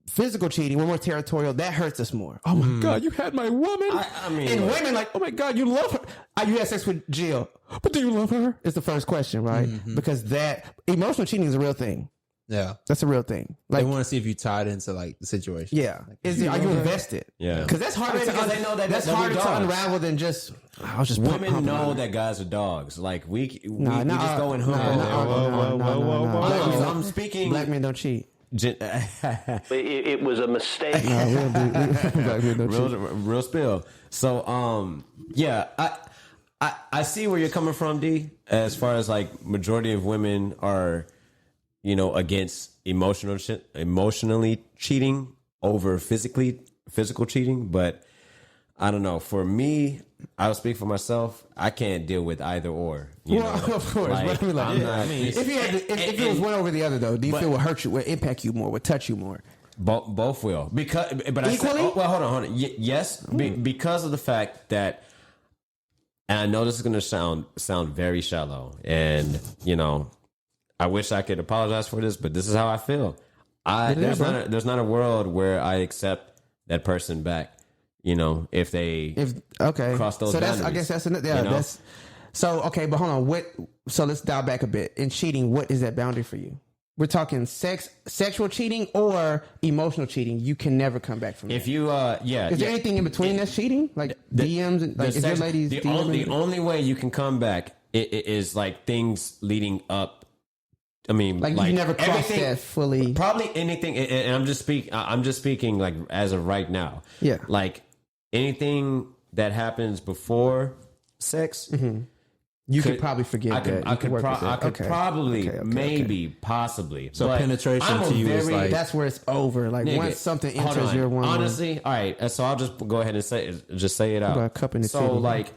Physical cheating, we're more territorial. That hurts us more. Oh my God, you had my woman. I mean, and women like, oh my God, you love her. You had sex with Jill, but do you love her? Is the first question, right? Because that emotional cheating is a real thing. Yeah, that's a real thing. Like, they want to see if you tied into like the situation. Yeah, are you invested? Yeah, because that's harder. They know that's harder to unravel than just. I was just women know that guys are dogs. Like we just go in home. I'm speaking. Black men don't cheat. It was a mistake. Real spill. So yeah, I see where you're coming from, D. As far as like majority of women are, against emotionally cheating over physical cheating, but I don't know. For me, I'll speak for myself. I can't deal with either or. Of course. Like, if it was one over the other, though, do you feel would hurt you, would impact you more, would touch you more? Both will. But equally? Hold on. Yes, because of the fact that, and I know this is going to sound very shallow, and I wish I could apologize for this, but this is how I feel. There's not a world where I accept that person back. If they cross those boundaries. I guess that's so okay. But hold on, so let's dial back a bit. In cheating, what is that boundary for you? We're talking sexual cheating or emotional cheating. You can never come back from. If that. you, is there anything in between that's cheating? Like DMs, and like is your ladies? The only way you can come back is like things leading up. I mean, like you never crossed that fully. Probably anything, and I'm just speaking like as of right now. Yeah, like anything that happens before sex. Mm-hmm. You could probably forgive that. I could probably, maybe, possibly. So penetration to you is like that's where it's over. Like once something enters your one. Honestly, all right. So I'll just go ahead and say it out. About a cup in the so city, like,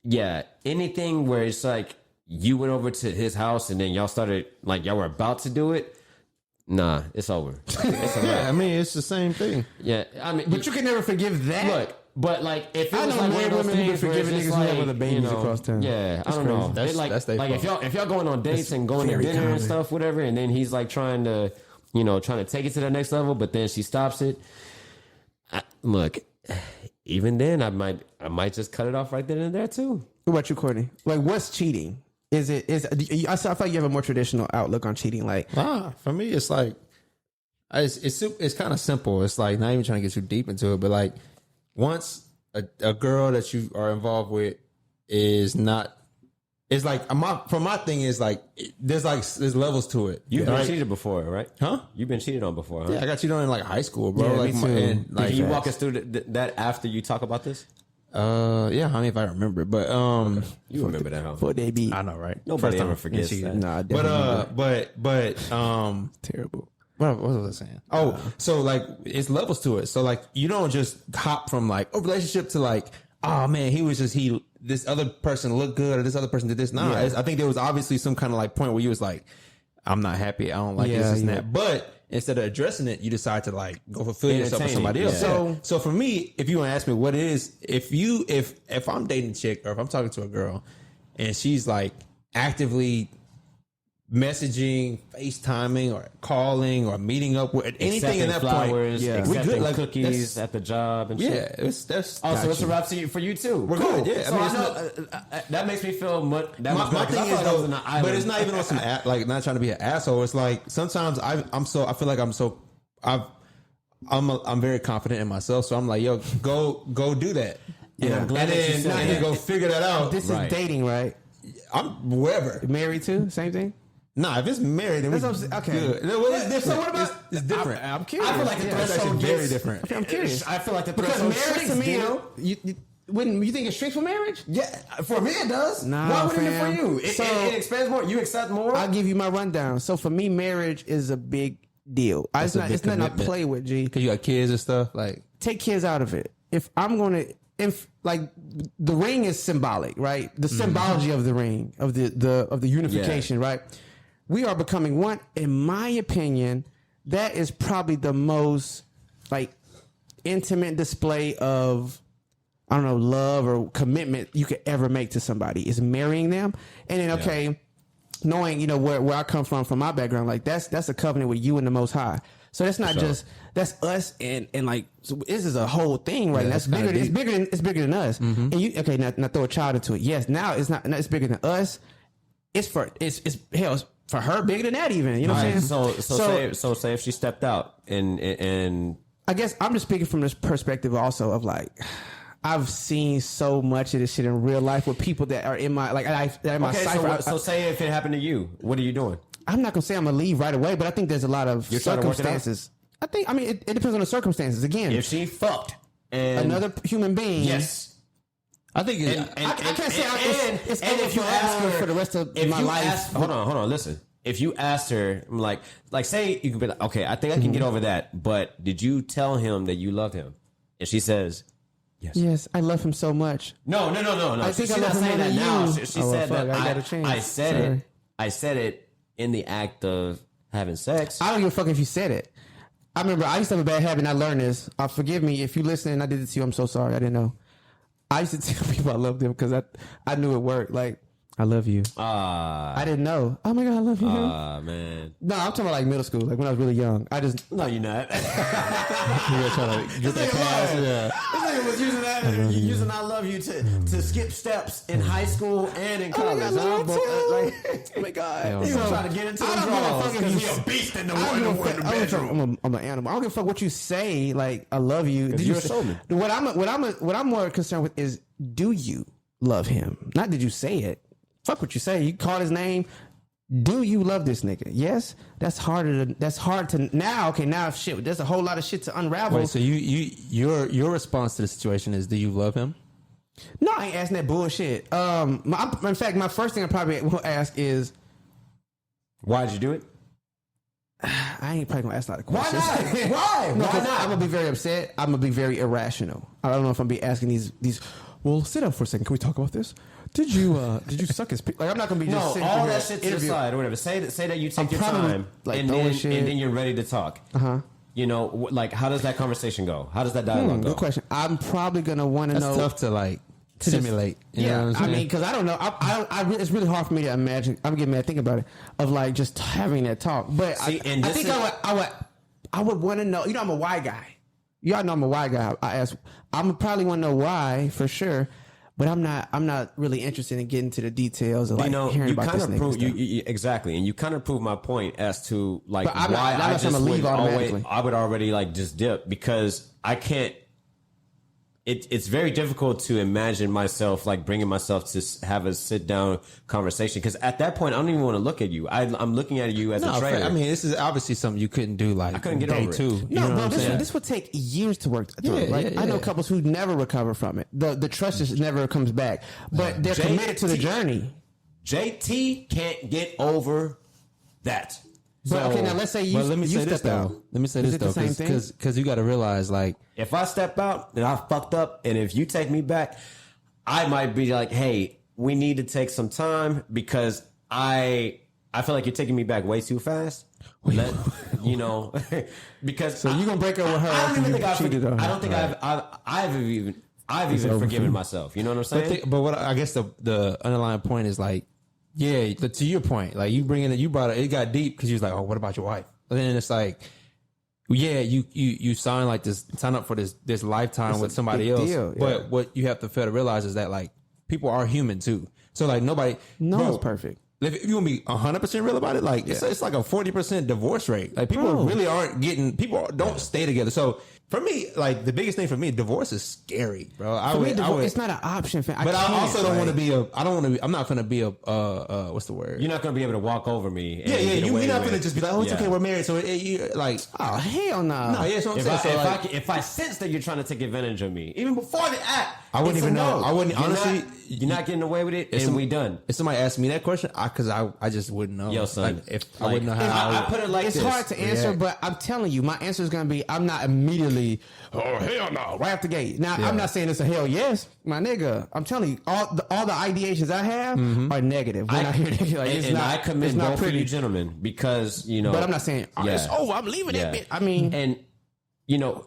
yeah, anything where it's like you went over to his house and then y'all started like y'all were about to do it. Nah, it's over. It's I mean, it's the same thing. Yeah, I mean, but you can never forgive that. Look. But like, if it I was know like one of those women who things where forgive it's niggas just who like, have other babies across town. Yeah, I don't know. That's like if y'all going on dates and going to dinner and stuff, whatever, and then he's like trying to take it to the next level, but then she stops it. Look, even then, I might just cut it off right then and there too. What about you, Courtney? Like, what's cheating? I feel like you have a more traditional outlook on cheating. Like, for me, it's like it's kind of simple. It's like not even trying to get too deep into it, but like once a girl that you are involved with is not, it's like my thing is like there's levels to it. You've been cheated before, right? Huh? You've been cheated on before, huh? Yeah, I got cheated on in like high school, bro. Yeah, like, me too. And, like, can you walk us through that after you talk about this? Yeah, I mean, if I remember, but You remember that, huh? For they be I know, right? Nobody First ever time forgets she- that. nah, definitely but terrible. what was I saying? Oh, so like it's levels to it. So like you don't just hop from like a relationship to like, oh man, this other person looked good or this other person did this. Nah, I think there was obviously some kind of like point where you was like, I'm not happy. I don't like this and that. But instead of addressing it, you decide to like go fulfill yourself with somebody else. Yeah. So for me, if you want to ask me what it is, if I'm dating a chick or if I'm talking to a girl and she's like actively messaging, FaceTiming, or calling, or meeting up with anything in that flowers, point, we good. Like cookies at the job and shit. that's Also, it's a wrap for you too. We're good. Yeah, So I mean, I know, that makes me feel much. my thing is though, but it's not even on some like not trying to be an asshole. It's like sometimes I feel like I'm very confident in myself, so I'm like, yo, go do that. And I'm glad that you said now that. you go figure that out. This is dating, right? I'm wherever. Married too? Same thing? Nah, if it's married, then That's we what I'm saying. Okay. good. No, well, it's different. So what about... It's different. I'm curious. I feel like the It's threshold actually very gets- different. I'm curious. I feel like the Because threshold marriage to shrinks, me, Dino. when you think it's strict for marriage? Yeah, for me it does. Nah, Why wouldn't fam. it for you? So- It expands more. You accept more. I'll give you my rundown. So for me, marriage is a big deal. It's a big nothing I commitment. play with, G. Cause you got kids and stuff. Like Take kids out of it. If I'm going to... like the ring is symbolic, right? The symbology of the ring, of the unification, right? We are becoming one. In my opinion, that is probably the most like intimate display of, I don't know, love or commitment you could ever make to somebody is marrying them. And then, okay, knowing, you know, where I come from my background, like that's a covenant with you and the Most High. So that's not just, that's us and like, so this is a whole thing, right? That's bigger. It's bigger than us. And you, okay, now throw a child into it. Yes. Now it's bigger than us. It's for her bigger than that even, you know what I'm saying? So say if she stepped out and I guess I'm just speaking from this perspective also of like, I've seen so much of this shit in real life with people that are in my, like, that in my cipher. So say if it happened to you, what are you doing? I'm not gonna say I'm gonna leave right away, but I think there's a lot of You're trying to work it out? circumstances. I mean, it depends on the circumstances. Again, If she fucked and another human being. yes. I think I can't say it's and over if you ask her for the rest of if my you life. ask- hold on, listen. If you asked her, like say you can be like, okay, I think I can get over that, but did you tell him that you love him? And she says, Yes, I love him so much. no. I think She's I not love him saying more that than now. you. She Oh, well, said fuck, that I got a chance. Sorry. I said it in the act of having sex. I don't give a fuck if you said it. I remember I used to have a bad habit and I learned this. Forgive me if you listen and I did it to you. I'm so sorry. I didn't know. I used to tell people I loved them because I knew it worked. Like, I love you. I didn't know. Oh my God, I love you. Man. No, I'm talking about like middle school, like when I was really young. I just No, you're not. you were trying to get that pass. Yeah. This nigga was using that, using "I love you" to skip steps in high school and in college. God, Lord, Like, oh my God. he was trying to get into the I don't give a draws fuck if because you- he a beast in the I don't give a fuck. bedroom. I'm an animal. I don't give a fuck what you say. Like, I love you. Did you're you a say- showman. What I'm more concerned with is, do you love him? Not did you say it. Fuck what you say. You called his name. Do you love this nigga? Yes. That's hard to now. Okay, now shit. There's a whole lot of shit to unravel. Wait, so your response to the situation is, do you love him? No, I ain't asking that bullshit. In fact, my first thing I probably will ask is, Why'd you do it? I ain't probably gonna ask a lot of Why questions. not? Why? No, Why 'cause not? I'm gonna be very upset. I'm gonna be very irrational. I don't know if I'm gonna be asking these. Well, sit up for a second. Can we talk about this? Did you suck his? Like, I'm not gonna be just No, sitting all here that shit to the interview- side or whatever. Say that you take your probably, time like, and throwing then shit. and then you're ready to talk. You know, like how does that conversation go? How does that dialogue go? Good question. I'm probably gonna want to That's know. tough to like to just- simulate. You know Yeah, what I'm I mean, saying? because I don't know. It's really hard for me to imagine. I'm getting mad thinking about it of like just having that talk. But See, I and this think is- I would want to know. You know, I'm a why guy. Y'all know I'm a why guy. I'm probably want to know why for sure. But I'm not really interested in getting to the details of like You know, hearing you about kind this of nigga prove stuff. you exactly, and you kind of prove my point as to like But I'm not- why I'm not I trying just to leave would always automatically. I would already like just dip because I can't. it's very difficult to imagine myself like bringing myself to have a sit down conversation because at that point I don't even want to look at you. I'm looking at you as a trader. I mean, this is obviously something you couldn't do like I couldn't get day over it. 2. You No, know bro, what I'm saying? this would take years to work through. Yeah, I know yeah. couples who never recover from it. The trust just never comes back. But they're committed to the journey. JT can't get over that. But So, okay, now let's say you. But let me you say this step out. though. Let me say Is this it the though, same thing? because you got to realize like if I step out and I fucked up, and if you take me back, I might be like, hey, we need to take some time because I feel like you're taking me back way too fast. You know, because So you gonna break up with her? I don't after even you think I've cheated on her. I don't think I've even over forgiven for you. myself. You know what I'm saying? But what I guess the underlying point is like, yeah, to your point, like you brought it got deep because you was like, oh, what about your wife? And then it's like, yeah, you sign up for this lifetime with somebody big else. deal, yeah. But what you have to fail to realize is that like people are human too. So like No bro, one's perfect. If you want to be 100% real about it, like it's like a 40% divorce rate. Like people really aren't people don't stay together. So for me, like the biggest thing for me, divorce is scary, bro. For me, it's not an option. But I also don't want to be I'm not going to be a what's the word? You're not going to be able to walk over me. And Yeah, get you're away not with going to it. just be like, oh, it's Yeah. okay, we're married. So you like, Oh hell no! no, yeah, that's what I'm If saying. if I sense that you're trying to take advantage of me, even before the act, I wouldn't it's a even know. no. I wouldn't- You're honestly, you're not getting away with it, and we done. if somebody asked me that question, because I just wouldn't know. Yo, son, Like, I wouldn't know like, how. I put it like It's this. hard to answer, but I'm telling you, my answer is going to be: I'm not immediately. Oh hell no! Right after gate. Now I'm not saying it's a hell yes, my nigga. I'm telling you, all the ideations I have are negative. When I hear that, like, it's and not, I commend it's not both pretty. of you gentlemen because you know. But I'm not saying it's over. I'm leaving that bitch. I mean, and you know,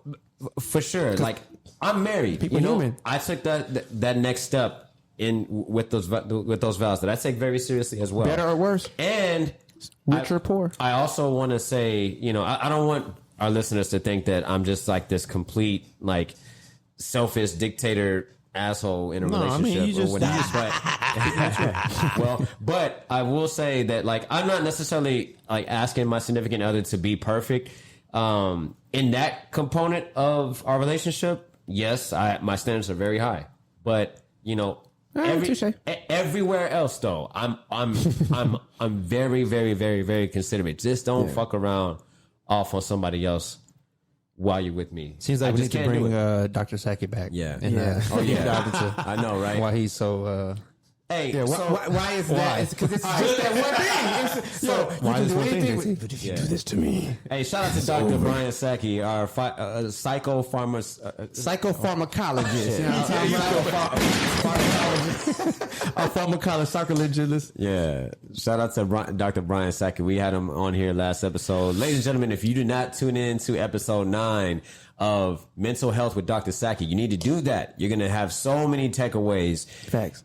for sure, like I'm married. People you know, human. I took that next step in with those vows that I take very seriously as well. better or worse, And rich or poor. I also want to say, you know, I don't want our listeners to think that I'm just like this complete like selfish dictator asshole in a relationship or whatever. Well, but I will say that like I'm not necessarily like asking my significant other to be perfect. In that component of our relationship, yes, my standards are very high. But you know, touche. everywhere else though, I'm very, very, very, very considerate. Just don't fuck around off on somebody else while you're with me. Seems like I we just need to can't do bring it. Dr. Saki back. Yeah. And, Oh yeah, dive into I know, right? why he's so. Hey, Yeah, so, why is that? It's because it's just that one thing. So why you is can do one thing, anything. JT? But if you do this to me, hey, shout out to Dr. Brian Saki, our psychopharmacist. psychopharmacologist. You know what I'm talking about? A pharmacologist. Yeah, shout out to Dr. Brian Saki. We had him on here last episode. Ladies and gentlemen, if you do not tune in to episode 9 of Mental Health with Dr. Saki, you need to do that. You're going to have so many takeaways. Facts.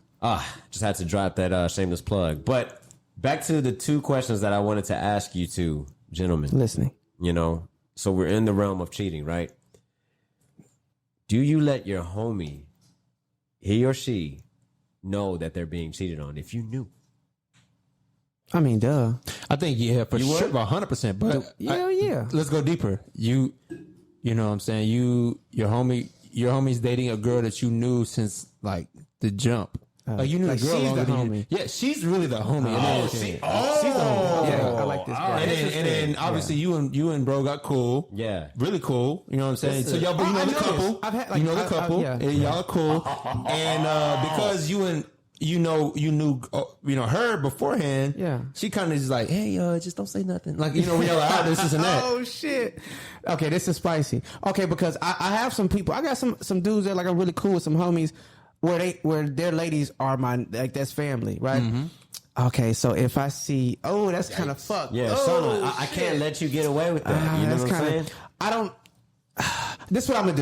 Just had to drop that shameless plug. But back to the 2 questions that I wanted to ask you two, gentlemen. Listening. You know, so we're in the realm of cheating, right? Do you let your homie, he or she, know that they're being cheated on if you knew? I mean, duh. I think for You sure, would? 100%. But Hell yeah. let's go deeper. You know what I'm saying? Your homie's dating a girl that you knew since like the jump. Like you knew like the girl she's longer the than you. homie. Yeah, she's really the homie. She's the homie. Yeah, I like this guy. And then obviously you and bro got cool. Yeah. Really cool. You know what I'm saying? So y'all, but you know I the know couple. this. I've had, like, you know the I- couple. yeah. And y'all are cool. And because you knew her beforehand. Yeah. She kind of just like, hey, just don't say nothing. Like, when y'all are out, this and that. Oh shit. Okay, this is spicy. Okay, because I have some people. I got some dudes that like I'm really cool with, some homies where their ladies are that's family, right? Mm-hmm. Okay, so if I see, that's kind of fucked. Yeah, oh, son, I can't let you get away with that. You know what I'm saying? I don't. This what I'm gonna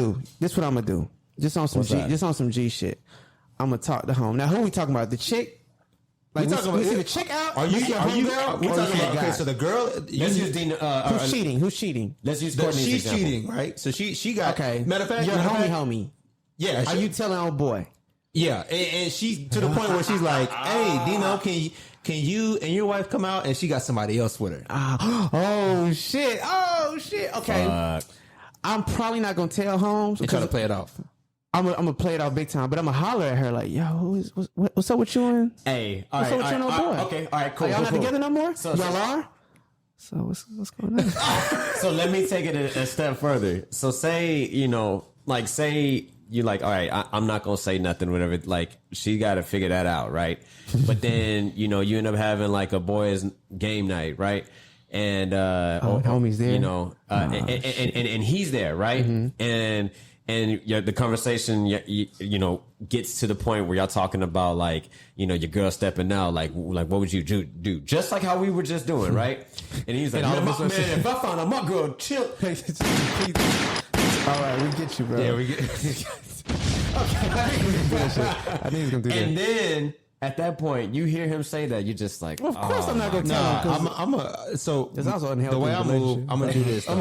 do. Just on some What's G. that? Just on some G shit. I'm gonna talk to home. Now, who we talking about? The chick? Like We talking about- see the chick out? Are you? We see a Are you? homegirl? We Or talking you see a about? Okay, guy? so the girl. Let's use Dean. Who's cheating? Who's cheating? Let's use Courtney's She's example. cheating, right? So she got. Okay. Matter of fact, your homie. Yeah. Are you telling old boy? Yeah, and she to the point where she's like, "Hey, Dino, can you and your wife come out?" And she got somebody else with her. Oh shit! Okay, I'm probably not gonna tell Holmes. And try to play it off. I'm gonna play it out big time, but I'm gonna holler at her like, yo, what's up with you and Hey, what's up with you and old boy? Okay, all right, cool. Are y'all not together no more? So, y'all are? So what's going on? So let me take it a step further. So say, you know, like say you like, all right, I'm not going to say nothing, whatever. Like she got to figure that out. Right. But then, you know, you end up having like a boys game night. Right. And, homie's there, you know, and he's there. Right. And the conversation, you know, gets to the point where y'all talking about like, you know, your girl stepping out, like what would you do? Just like how we were just doing, right? And he's like, man, if I found out my girl chill. All right, we get you, bro. Yeah, we get. Okay, I think he's gonna do that. And then at that point, you hear him say that, you're just like, Well, of course, I'm not gonna tell him. So It's also unhealthy the way I move, relationship. I'm gonna do this. I'm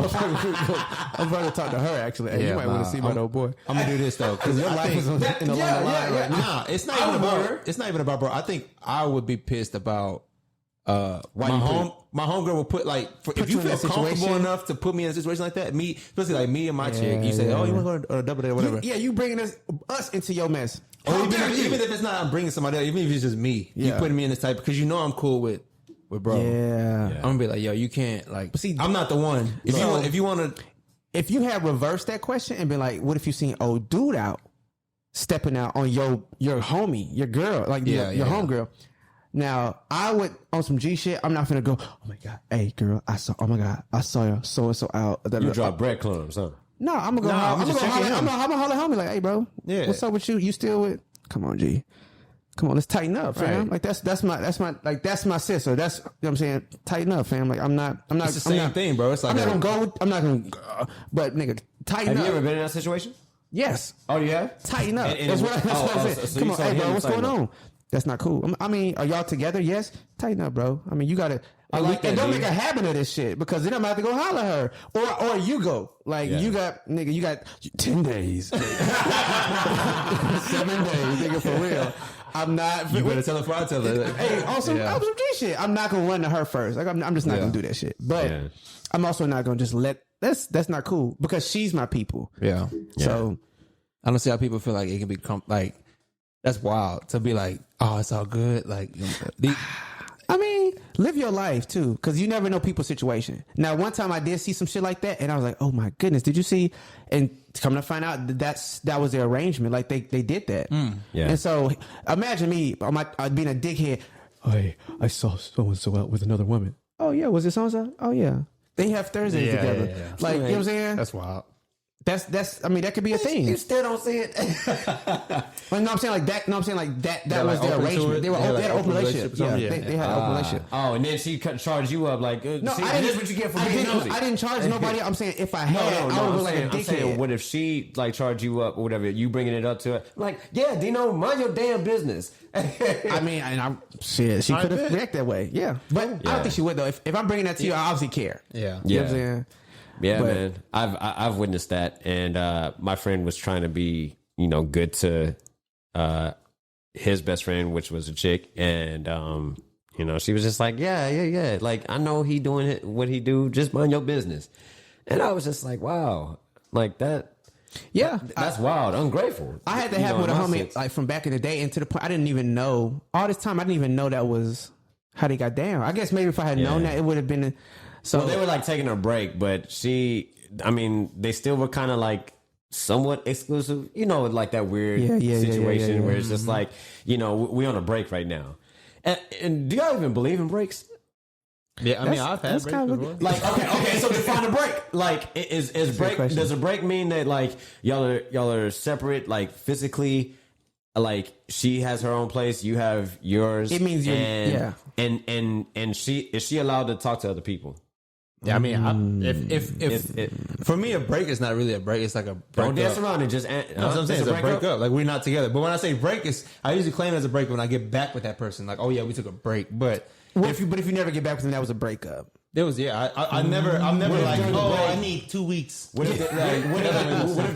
about to talk to her. Actually, hey, you might want to see my old boy. I'm gonna do this though because Your life is in the line right now. Nah, it's not even about. It's not even about, bro. I think I would be pissed about. My homegirl will put like if you you in feel that comfortable situation. enough to put me in a situation like that, me especially like me and my chick, you say, yeah. oh, you want to go to a double date or whatever. Yeah, you bringing us into your mess. Or How even, dare you? even if it's not, I'm bringing somebody else. Even if it's just me, you Yeah. putting me in this type because you know I'm cool with bro. Yeah. I'm gonna be like, yo, you can't like. But see, I'm not the one. If you want to, if you had reversed that question and been like, what if you seen old dude out stepping out on your homie, your girl, like your homegirl? Now I would on some G shit. I'm not gonna go. Oh my god, hey girl, I saw you so and so out. you drop breadcrumbs, huh? No, I'm gonna go. Nah, I'm I'm just gonna checking holler. him. I'm gonna holler at homie like, hey bro, Yeah. what's up with you? You still with? Come on, G. Come on, let's tighten up, fam. Right. Like that's my sister. That's you know what I'm saying. Tighten up, fam. Like I'm not. it's the same thing, bro. It's like I'm not gonna. But nigga, tighten Have up. you ever been in that situation? Yes. Oh, you have? Tighten up. And That's what I so said. Come you on, saw hey him bro, what's tighten going up. on? That's not cool. I mean, are y'all together? Yes. Tighten up, bro. I mean, you gotta. like and that, don't dude. make a habit of this shit because then I'm about to go holler at her, or you go like you got 10 days, 7 days, nigga, for real. I'm not. you better tell her before I tell her. Hey, also, Yeah. some G shit. I'm not gonna run to her first. Like I'm just not gonna do that shit. But Yeah. I'm also not gonna just let. That's not cool because she's my people. Yeah. So I don't see how people feel like it can be like that's wild to be like, oh, it's all good. Like, I mean, live your life too, because you never know people's situation. Now, one time I did see some shit like that, and I was like, "Oh my goodness, did you see?" And come to find out that was their arrangement. Like they did that. Yeah. And so imagine me, being a dickhead. Hey, I saw so and so out with another woman. Oh yeah, was it so and so? Oh yeah, they have Thursdays together. yeah. Like you know what I'm saying? that's wild. That's. I mean, that could be a thing. You still don't see it. Well, no, I'm saying like that. No, I'm saying like that. That They're, was like, their open to arrangement. it? They were. They had, They had an like, open open relationship. relationship or Yeah, something? they had an open relationship. Oh, and then she charged you up like, No, see, I this didn't. is what you get for being nosy. I didn't charge nobody. I'm saying if I had, I would I'm look like a saying, I'm saying, dickhead. what if she like charged you up or whatever? You bringing it up to her, like, yeah, Dino, mind your damn business. I mean, and she could have reacted that way. Yeah, but I don't think she would though. If I'm bringing that to you, I obviously care. Yeah. You know what I'm saying? Yeah, But- man, I've witnessed that, and my friend was trying to be, you know, good to his best friend, which was a chick, and you know, she was just like, yeah, like I know he doing what he do, just mind your business, and I was just like, wow, like that. Yeah, That's wild, ungrateful. I had that You know, happen with a in my homie sense. like from back in the day, and to the point I didn't even know all this time. I didn't even know that was how they got down. I guess maybe if I had known that, it would have been. So Well, they were like taking a break, but they still were kind of like somewhat exclusive, you know, like that weird situation where it's just like, you know, we on a break right now. And do y'all even believe in breaks? Yeah, I mean, I've had that's breaks kind of before. Like, okay, so define a break. Like, is break? question. Does a break mean that like y'all are separate, like physically? Like she has her own place, you have yours. It means you're- yeah. And she allowed to talk to other people? Yeah, I mean, if for me a break is not really a break. It's like a break Don't dance up. around and just. That's what I'm saying. It's a break up. Like we're not together. But when I say break, I usually claim it as a break when I get back with that person. Like, oh yeah, we took a break. But if you never get back with them, that was a breakup. there was I'm never like, during the oh, break? I need 2 weeks. What if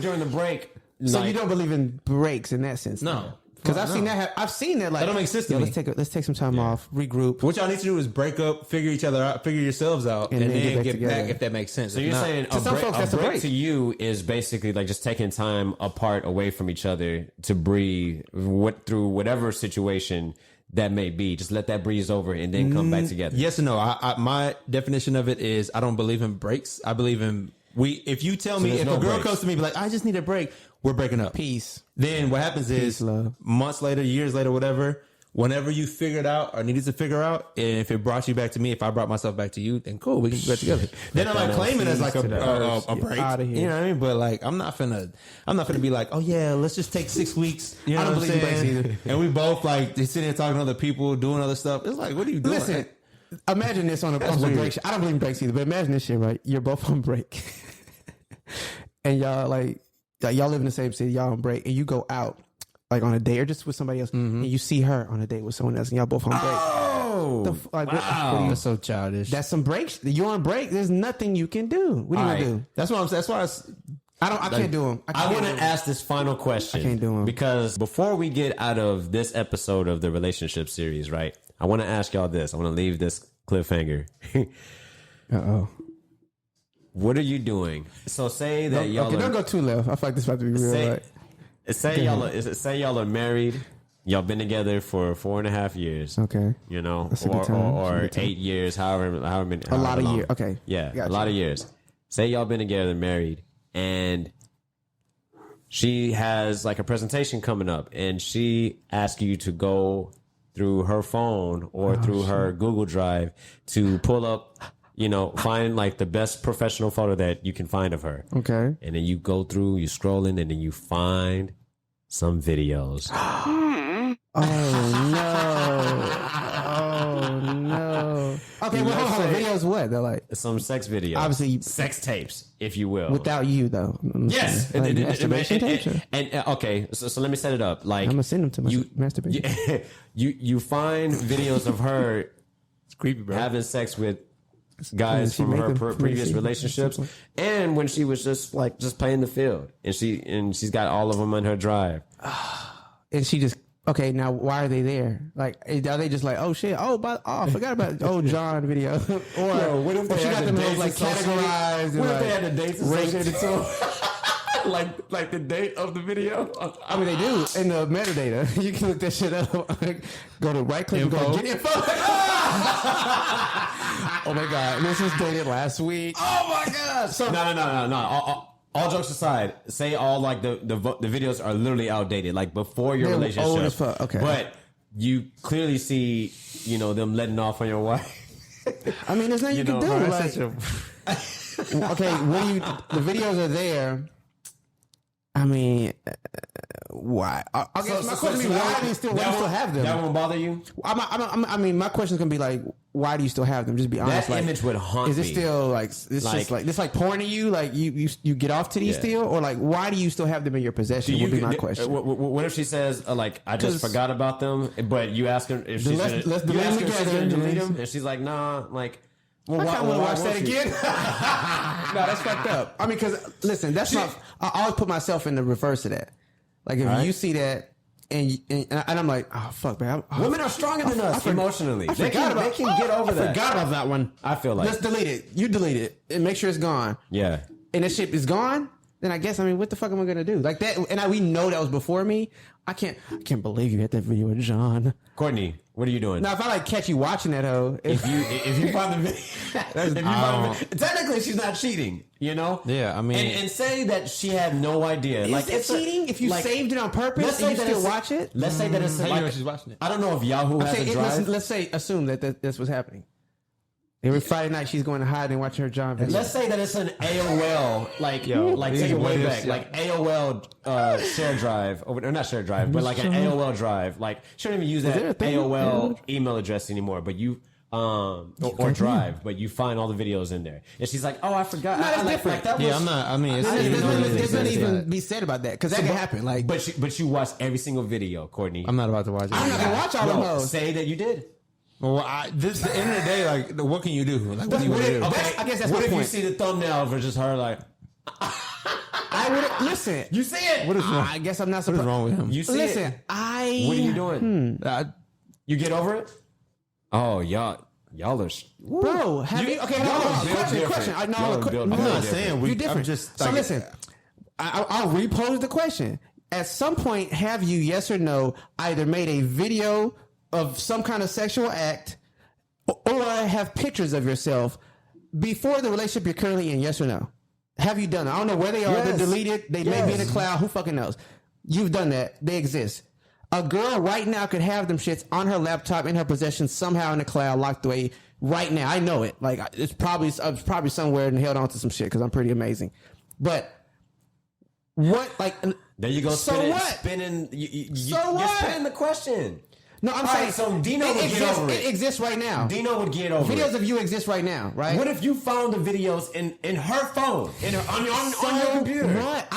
during the break? So like- you don't believe in breaks in that sense? No. Because I've seen that. I've seen that. Like, that don't make sense to me. Let's take some time off, regroup. What y'all need to do is break up, figure each other out, figure yourselves out, and then get back if that makes sense. So you're saying a break to you is basically like just taking time apart away from each other to breathe through whatever situation that may be. Just let that breeze over and then come back together. Yes and no. My definition of it is I don't believe in breaks. I believe in if you tell me, if a girl comes to me be like, I just need a break, we're breaking up. Peace. Then what happens is months later, years later, whatever, whenever you figured out or needed to figure out, and if it brought you back to me, if I brought myself back to you, then cool, we can get back together. Then I might claim it as like a break. You know what I mean? But like, I'm not finna be like, oh yeah, let's just take 6 weeks. You know I don't what I'm believe in breaks saying? either. And we both like sitting there talking to other people, doing other stuff. It's like, what are you doing? Listen, imagine this on a break. I don't believe in breaks either, but imagine this shit, right? You're both on break. And y'all y'all live in the same city, y'all on break, and you go out like on a date or just with somebody else, and you see her on a date with someone else, and y'all both on break. Oh, wow. That's so childish. That's some breaks. You're on break. There's nothing you can do. What are you gonna do? That's what I'm saying. That's why I can't do them. I want to ask this final question. I can't do them because before we get out of this episode of the relationship series, right? I want to ask y'all this. I want to leave this cliffhanger. What are you doing? So say that y'all. Okay, don't go too left. I feel like this is about to be real. Say y'all are married. Y'all been together for 4.5 years. Okay. You know, That's a good time. or 8 years, however many. A lot of years. Okay. Yeah, Gotcha. a lot of years. Say y'all been together, married, and she has like a presentation coming up, and she asks you to go through her phone or through her Google Drive to pull up. You know, find like the best professional photo that you can find of her. Okay. And then you go through, you scrolling, and then you find some videos. Oh no. Okay, well, hold on. Videos what? They're like some sex videos. Obviously sex tapes, if you will. Without you though. Yes. Like masturbation tapes. And okay, so let me set it up. Like I'm gonna send them to my masturbation. You find videos of her it's creepy, bro. having sex with guys from her previous relationships, and when she was just playing the field, and she's got all of them on her drive. And she just okay. Now why are they there? Like, are they just like, oh shit, I forgot about old John video, or what if they she got them hoes like categorized? What if they had the dates associated to them? like the date of the video? I mean, they do in the metadata. You can look that shit up. Go to right click and go get info. Oh my god, this was dated last week. Oh my god! So no. All jokes aside, say all like the videos are literally outdated, like before your relationship. Old as fuck. Okay, but you clearly see, them letting off on your wife. I mean, there's nothing you can do. Like, okay, the videos are there. I mean, why? I guess my question is, why do you still have them? That won't bother you? I mean, my question is gonna be like, why do you still have them? Just be honest. That image would haunt me. Is it still like this like porn to you? Like you get off to these still, or like why do you still have them in your possession? Would be my question. What if she says like I just forgot about them, but you ask her if she's let's delete them together, delete them, and she's like nah, like. Well, I want to watch that again. No, that's fucked up. I mean, because listen, that's not. I always put myself in the reverse of that. Like if you see that, and I'm like, oh fuck, man. Women are stronger than us emotionally. They can get over that. I forgot about that one. I feel like let's delete it. You delete it and make sure it's gone. Yeah. And that shit is gone. Then I guess what the fuck am I gonna do? Like that, and we know that was before me. I can't believe you hit that video with John. Courtney, what are you doing? Now, if I catch you watching that hoe, if you find the video, technically she's not cheating, Yeah, I mean, and say that she had no idea. Is like it cheating if you saved it on purpose and you still watch it? Let's say that it's how you know she's watching it. I don't know if Yahoo has a drive. Let's assume that that's what's happening. Every Friday night, she's going to hide and watch her John video. Let's say that it's an AOL, take it way back, like AOL share drive, or not share drive, but like an AOL drive. Like, she don't even use that AOL email address anymore, but you, or drive, but you find all the videos in there. And she's like, oh, I forgot. No, that's different. I'm not, I mean, there's nothing even be said about that, because that can happen. Like, but you watch every single video, Courtney. I'm not about to watch it. I'm not going to watch all of those. Say that you did. Well, this the end of the day, like, what can you do? Like, what do you want to do? Okay, I guess that's what if you see the thumbnail of just her, like, I would listen. You see it. What is wrong? I guess I'm not What surprised. is wrong with him? You see Listen, it. what are you doing? You get over it? Oh, y'all are... Bro, have you? Okay, hold on. Question. Y'all are built I'm not different. saying You're different. I'm just so like, listen, I'll repose the question. At some point, have you, yes or no, either made a video of some kind of sexual act or have pictures of yourself before the relationship you're currently in, yes or no? Have you done it? I don't know where they are. They're deleted. They may be in the cloud. Who fucking knows? You've done that. They exist. A girl right now could have them shits on her laptop in her possession somehow in the cloud locked away right now. I know it. Like it's probably somewhere and held on to some shit because I'm pretty amazing. But what like there you go. So spinning, what? Spinning. So what? You're spinning the question. No, I'm All saying right, so Dino would get over it. It exists right now. Dino would get over Videos it. of you exist right now, right? What if you found the videos in her phone, on your computer? What?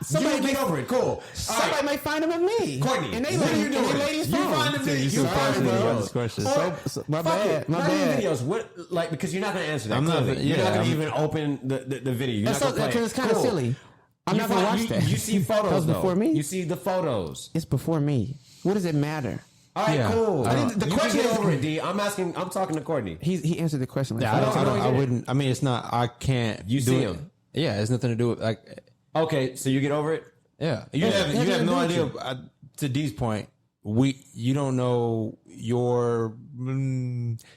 Somebody You would get over it. Cool. Somebody might find them of me. Courtney, and they what are you in doing? they lady's You phone. find the video. You find the videos. My Fuck bad. it. My Not even bad. videos. What? Like because you're not going to answer that. I'm not- clearly. yeah, You're not going to I'm- even open the video. You're not going to play. Because it's kind of Cool. silly. I'm not gonna watch that. You see photos That was before though. me. You see the photos. It's before me. What does it matter? All right, Yeah. cool. I don't- the You question can get is- over it, D. I'm talking to Courtney. He answered the question. Like Yeah, I get it. wouldn't. I mean, it's not. I can't. You do see it. him. Yeah, it's nothing to do with like. Okay, so you get over it. Yeah, you Yeah, have it has no nothing to idea. do To D's point, you don't know your.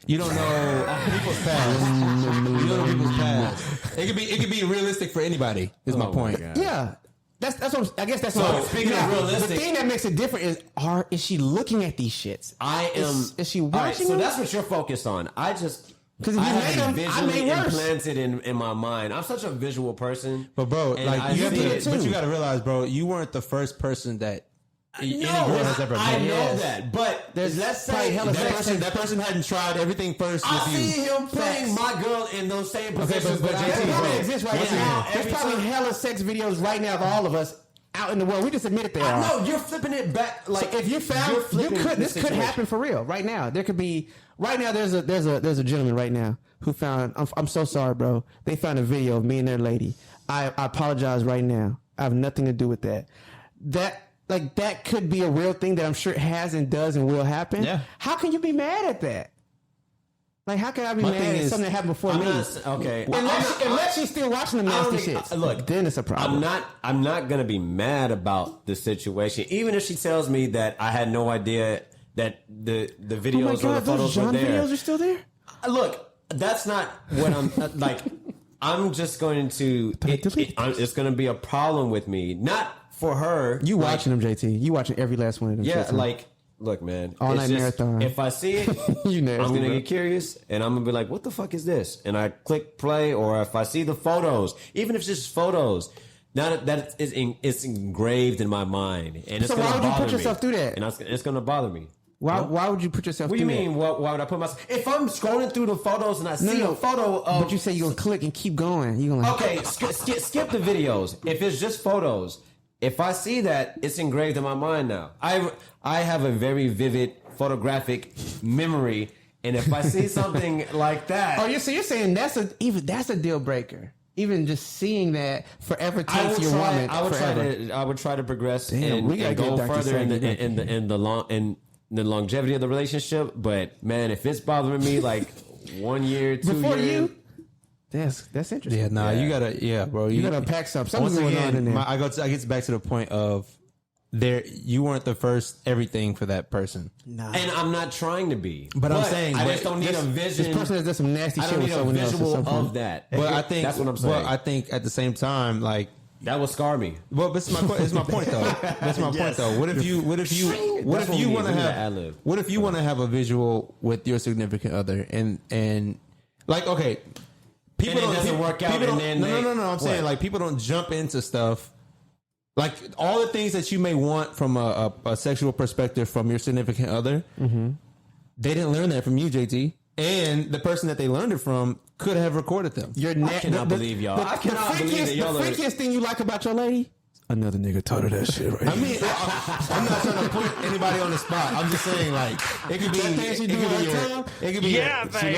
You don't know people's past. You don't know people's past. It could be realistic for anybody. Is my point. Yeah. That's what I guess that's So, what speaking of realistic- the thing that makes it different is she looking at these shits? Is she All right, watching so them? that's what you're focused on. I just 'Cause if you I made have them, it I visually made worse. implanted in my mind. I'm such a visual person. But bro, and like I you have see to, it. but you got to realize, bro, you weren't the first person that any girl has ever met. I know that, but let's probably say hella That person hadn't tried everything first I with you. see him putting my girl in those same positions. but I JT, am. bro, probably exists right once now. again, There's every probably time- hella sex videos right now of all of us out in the world. We just admitted there are. No, you're flipping it back. Like So if you found, this could happen for real right now. There could be right now. There's a gentleman right now who found. I'm so sorry, bro. They found a video of me and their lady. I apologize right now. I have nothing to do with that. That could be a real thing that I'm sure has and does and will happen. Yeah. How can you be mad at that? Like, how can I be My mad thing at is- something that happened before I'm me? not- okay. Unless she's still watching the I don't nasty think- shits. Look, then it's a problem. I'm not gonna be mad about the situation, even if she tells me that I had no idea that the Oh my videos or the God, those photos were John there. videos are still there. Look, that's not what I'm like. I'm just going to. It's going to be a problem with me, not for her. You watching them, JT? You watching every last one of them? Yeah, shits, huh? like, look, man. All it's night just- marathon. If I see it, You nasty, I'm going to bro. get curious and I'm going to be like, what the fuck is this? And I click play, or if I see the photos, even if it's just photos, now that it's engraved in my mind. And it's So gonna why would you bother put me. yourself through that? And it's going to bother me. Why would you put yourself What do through you mean? Why would I put myself? If I'm scrolling through the photos and I see a photo of, But you say you're gonna click and keep going. You're gonna okay, skip the videos. If it's just photos, if I see that, it's engraved in my mind now. I have a very vivid photographic memory, and if I see something like that, Oh, you're saying that's a deal breaker. Even just seeing that forever takes your woman forever. I would try to progress Damn, we gotta and get go Dr. further Saggy. in the longevity of the relationship. But man, if it's bothering me like 1 year, 2 Before years, you, that's interesting. Yeah, nah, you gotta, bro. You gotta unpack something. Once Something's going on in again, there. I get back to the point of you weren't the first everything for that person. and I'm not trying to be. But I'm saying, I but just don't need a vision. This person has done some nasty I shit don't with need a someone else at visual some point. of that. But I think that's what I'm saying. But I think at the same time, like, that will scar me. well, this is my point though. That's my point though. What if you want to have what if you want to have a visual with your significant other and like, okay, people And it doesn't work out, people and don't- then no. I'm saying, like, people don't jump into stuff. Like, all the things that you may want from a sexual perspective from your significant other, they didn't learn that from you, JT. And the person that they learned it from could have recorded them. I cannot believe y'all. I cannot believe that y'all The are. freakiest thing you like about your lady? Another nigga taught her that shit, right? I mean, I'm not trying to put anybody on the spot. I'm just saying, like, it could be, it could be, Yeah, baby.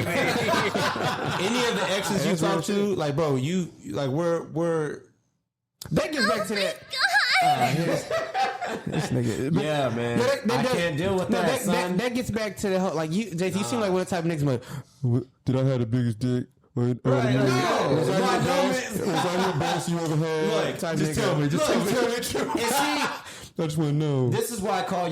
any of the exes you talk to, like, bro, we're That gets back to that. This nigga. Yeah, man. I can't deal with that, son. That gets back to the whole, like, you, JT, you seem like one of the type of niggas, like, did I have the biggest dick? Was I the best you ever had? Look, Just tell me the truth. And see, I just want to know. this is why I call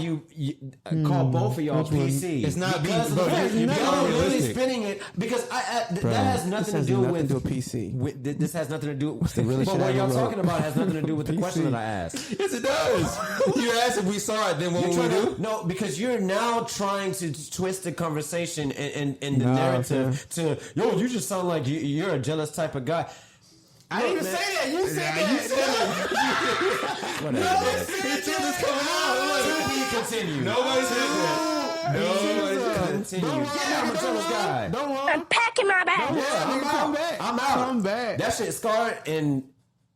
call both of y'all PC. It's not being- because bro, y'all really realistic. spinning it because that has nothing to do with a PC. This has nothing to do with really but shit what I y'all wrote? talking about has nothing to do with the PC. question that I asked. Yes, it does. You asked if we saw it, then what would we do? No, because you're now trying to twist the conversation and the Nah, narrative to you just sound like you're a jealous type of guy. I didn't even say that. You said that. Whatever. To be continued. Nobody said that. Continue. Yeah, I'm a jealous guy. Don't run. I'm packing my bag. I'm out. Come back. That shit scarred and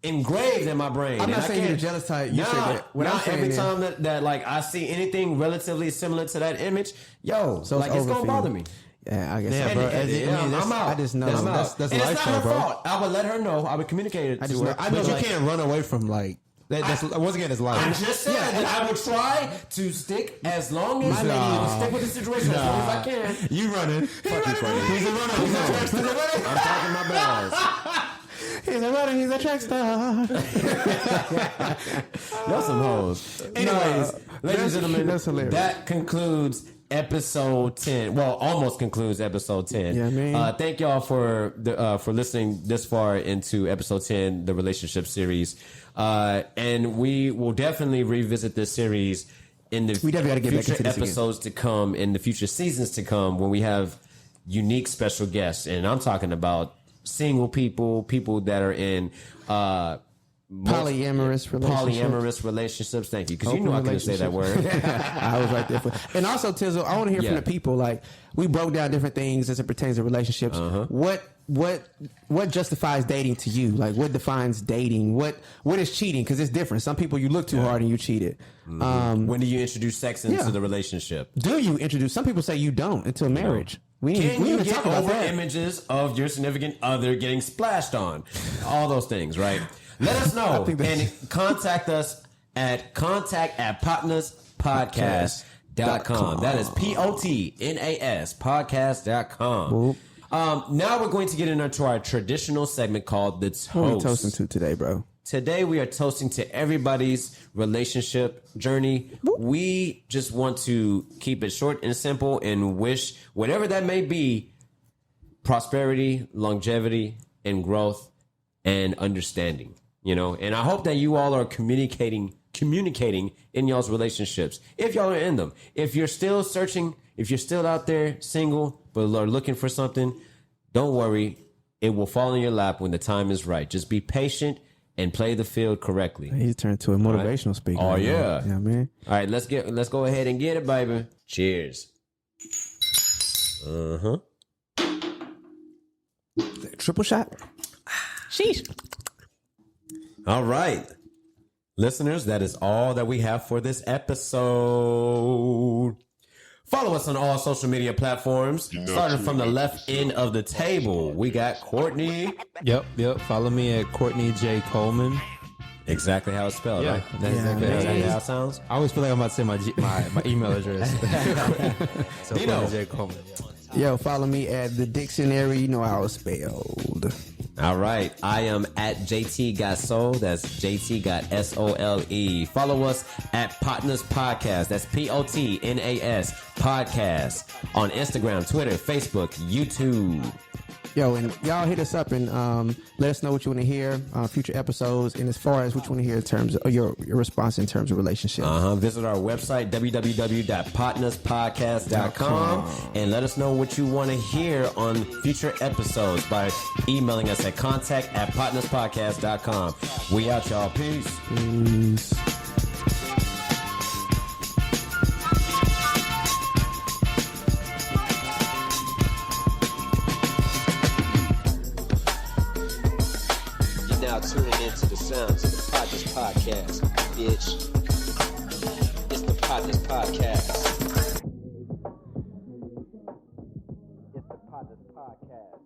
engraved in my brain. I'm not And I saying you're can't- the jealous type. You said that. What I'm Now saying every is- time that like I see anything relatively similar to that image, So it's gonna over for you. bother me. Yeah, I guess. Yeah, so. bro. And I'm out. I just know. That's And life, it's not her bro. fault. I would let her know. I would communicate it to just her. know- I But you like, can't run away from like that's once again it's I life. just said that I would try to stick as long as stick with the situation as long as I can. You running? Fuck you, Freddie. He's a runner. I'm talking my balls. He's a runner. He's a track star. Y'all some hoes. Anyways, ladies and gentlemen, that's hilarious. that concludes episode 10. Well, almost concludes episode 10. Yeah, man. Thank y'all for listening this far into episode 10, the relationship series. And we will definitely revisit this series in the We definitely gotta get back future into this again. episodes to come, in the future seasons to come, when we have unique special guests. And I'm talking about single people that are in Polyamorous relationships. Thank you, because you Open know I couldn't say that word. I was right there for. And also, Tizzle, I want to hear Yeah. from the people. Like, we broke down different things as it pertains to relationships. What justifies dating to you? Like, what defines dating? What is cheating? Because it's different. Some people, you look too hard and you cheated. When do you introduce sex into Yeah. the relationship? Do you introduce? Some people say you don't until marriage. We Can need you to get talk about over that. images of your significant other getting splashed on? All those things, right? Let us know think and that's- contact us at contact@potnaspodcast.com. That is POTNAS podcast.com. Now we're going to get into our traditional segment called the What are we Toast. toasting to today, bro? Today we are toasting to everybody's relationship journey. We just want to keep it short and simple and wish whatever that may be, prosperity, longevity, and growth and understanding. You know, and I hope that you all are communicating in y'all's relationships. If y'all are in them, if you're still searching, if you're still out there single but are looking for something, don't worry. It will fall in your lap when the time is right. Just be patient and play the field correctly. He's turned to a motivational speaker. Oh, yeah. Yeah, man. All right, let's go ahead and get it, baby. Cheers. Triple shot. Sheesh. All right. Listeners, that is all that we have for this episode. Follow us on all social media platforms. Starting from the left end of the table, we got Courtney. Yep. Follow me at Courtney J Coleman. Exactly how it's spelled, right? That's exactly how it Exactly is. how it sounds. I always feel like I'm about to say my email address. So Dino. Courtney J Coleman. Yo, follow me at the dictionary. You know how it's spelled. All right. I am at JT Got Soul. That's JT Got SOLE. Follow us at Potnas Podcast. That's POTNAS Podcast. On Instagram, Twitter, Facebook, YouTube. Yo, and y'all hit us up and let us know what you want to hear, future episodes, and as far as what you want to hear in terms of your response in terms of relationships. Visit our website, www.potnaspodcast.com, and let us know what you want to hear on future episodes by emailing us at contact@potnaspodcast.com. We out, y'all. Peace. Peace. You're now tuning into the sounds of the Potnas Podcast, bitch. It's the Potnas Podcast. It's the Potnas Podcast.